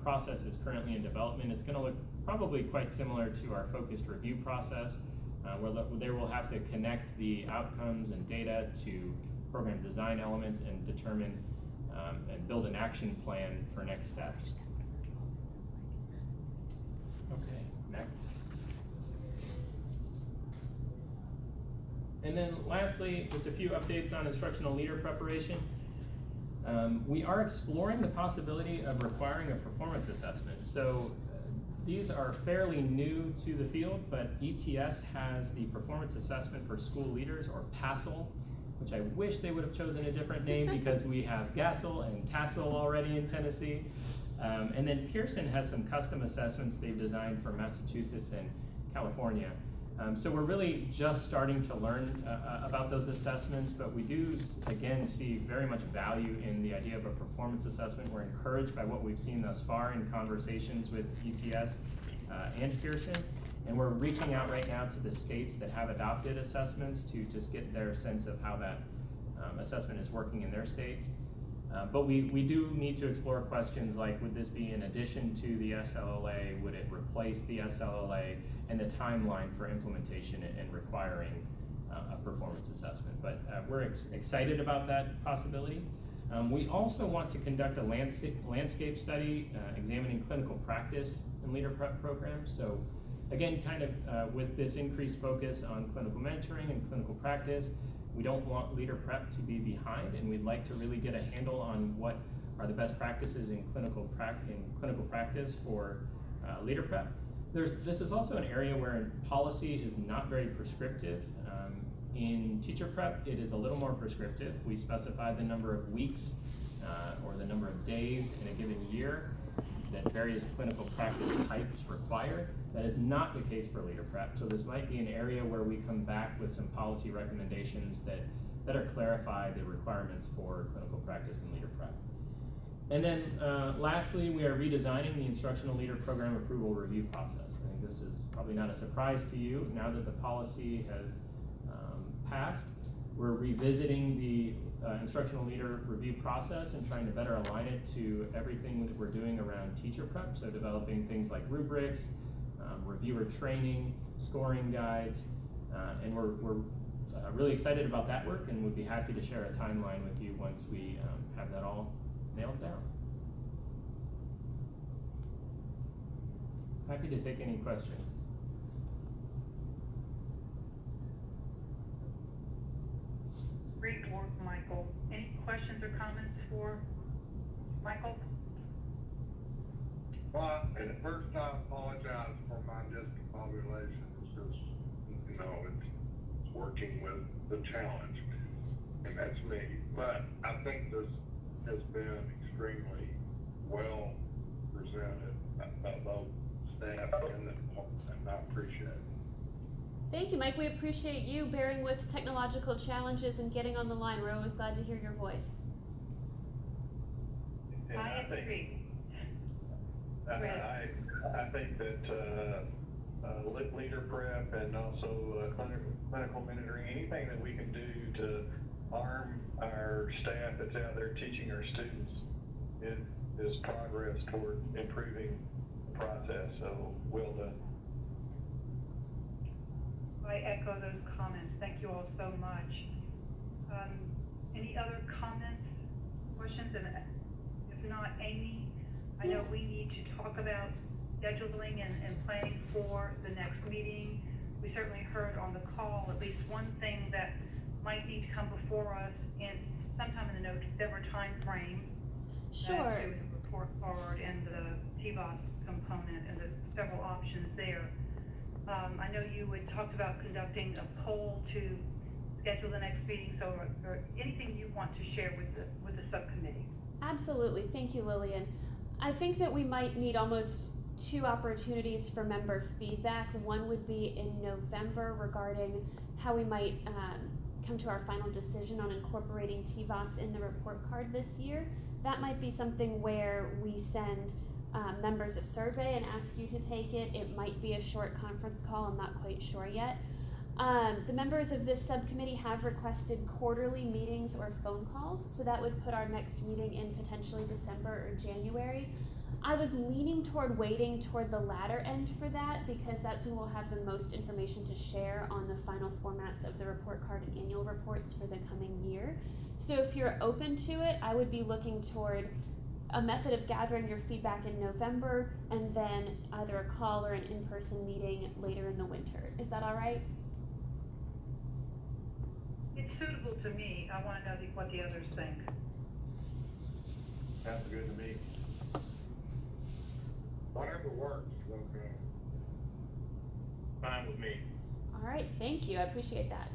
G: process is currently in development. It's gonna look probably quite similar to our focused review process, where they will have to connect the outcomes and data to program design elements and determine and build an action plan for next steps. Okay, next. And then lastly, just a few updates on instructional leader preparation. We are exploring the possibility of requiring a performance assessment. So these are fairly new to the field, but ETS has the performance assessment for school leaders, or PASL, which I wish they would have chosen a different name because we have GASL and TASL already in Tennessee. And then Pearson has some custom assessments they've designed for Massachusetts and California. So we're really just starting to learn about those assessments, but we do, again, see very much value in the idea of a performance assessment. We're encouraged by what we've seen thus far in conversations with ETS and Pearson, and we're reaching out right now to the states that have adopted assessments to just get their sense of how that assessment is working in their states. But we do need to explore questions like, would this be in addition to the SLLA? Would it replace the SLLA? And the timeline for implementation and requiring a performance assessment. But we're excited about that possibility. We also want to conduct a landscape study examining clinical practice in leader prep programs. So again, kind of with this increased focus on clinical mentoring and clinical practice, we don't want leader prep to be behind, and we'd like to really get a handle on what are the best practices in clinical practice for leader prep. This is also an area where policy is not very prescriptive. In teacher prep, it is a little more prescriptive. We specify the number of weeks or the number of days in a given year that various clinical practice types require. That is not the case for leader prep. So this might be an area where we come back with some policy recommendations that better clarify the requirements for clinical practice and leader prep. And then lastly, we are redesigning the instructional leader program approval review process. I think this is probably not a surprise to you. Now that the policy has passed, we're revisiting the instructional leader review process and trying to better align it to everything that we're doing around teacher prep. So developing things like rubrics, reviewer training, scoring guides, and we're really excited about that work, and would be happy to share a timeline with you once we have that all nailed down. Happy to take any questions.
B: Great work, Michael. Any questions or comments for Michael?
J: Well, and first I apologize for my district population. It's just, you know, it's working with the challenge, and that's me. But I think this has been extremely well presented by both staff and the department, and I appreciate it.
A: Thank you, Mike. We appreciate you bearing with technological challenges and getting on the line. We're always glad to hear your voice.
C: And
B: I
C: think-
B: agree.
C: I think that, leader prep and also, clinical mentoring, anything that we can do to arm our staff that's out there teaching our students is progress toward improving the process, so well done.
B: I echo those comments. Thank you all so much. Any other comments, questions? And if not, Amy, I know we need to talk about scheduling and planning for the next meeting. We certainly heard on the call at least one thing that might need to come before us in sometime in the November timeframe.
A: Sure.
B: That there was a report card and the TVOS component and the several options there. I know you had talked about conducting a poll to schedule the next meeting, so or anything you want to share with the subcommittee?
A: Absolutely. Thank you, Lillian. I think that we might need almost two opportunities for member feedback. One would be in November regarding how we might come to our final decision on incorporating TVOS in the report card this year. That might be something where we send members a survey and ask you to take it. It might be a short conference call. I'm not quite sure yet. The members of this subcommittee have requested quarterly meetings or phone calls, so that would put our next meeting in potentially December or January. I was leaning toward waiting toward the latter end for that because that's when we'll have the most information to share on the final formats of the report card and annual reports for the coming year. So if you're open to it, I would be looking toward a method of gathering your feedback in November and then either a call or an in-person meeting later in the winter. Is that all right?
B: It's suitable to me. I want to know what the others think.
C: Sounds good to me.
J: Whatever works, okay.
C: Fine with me.
A: All right, thank you. I appreciate that.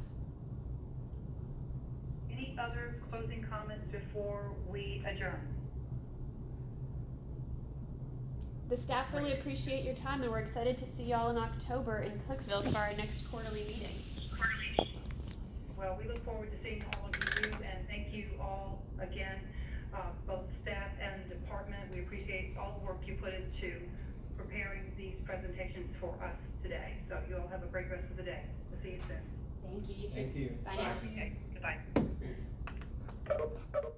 B: Any other closing comments before we adjourn?
A: The staff really appreciate your time, and we're excited to see y'all in October in Cookeville for our next quarterly meeting.
B: Well, we look forward to seeing all of you, and thank you all again, both staff and department. We appreciate all the work you put into preparing these presentations for us today. So you all have a great rest of the day. We'll see you soon.
A: Thank you. You too.
G: Thank you.
A: Bye now.
B: Okay, goodbye.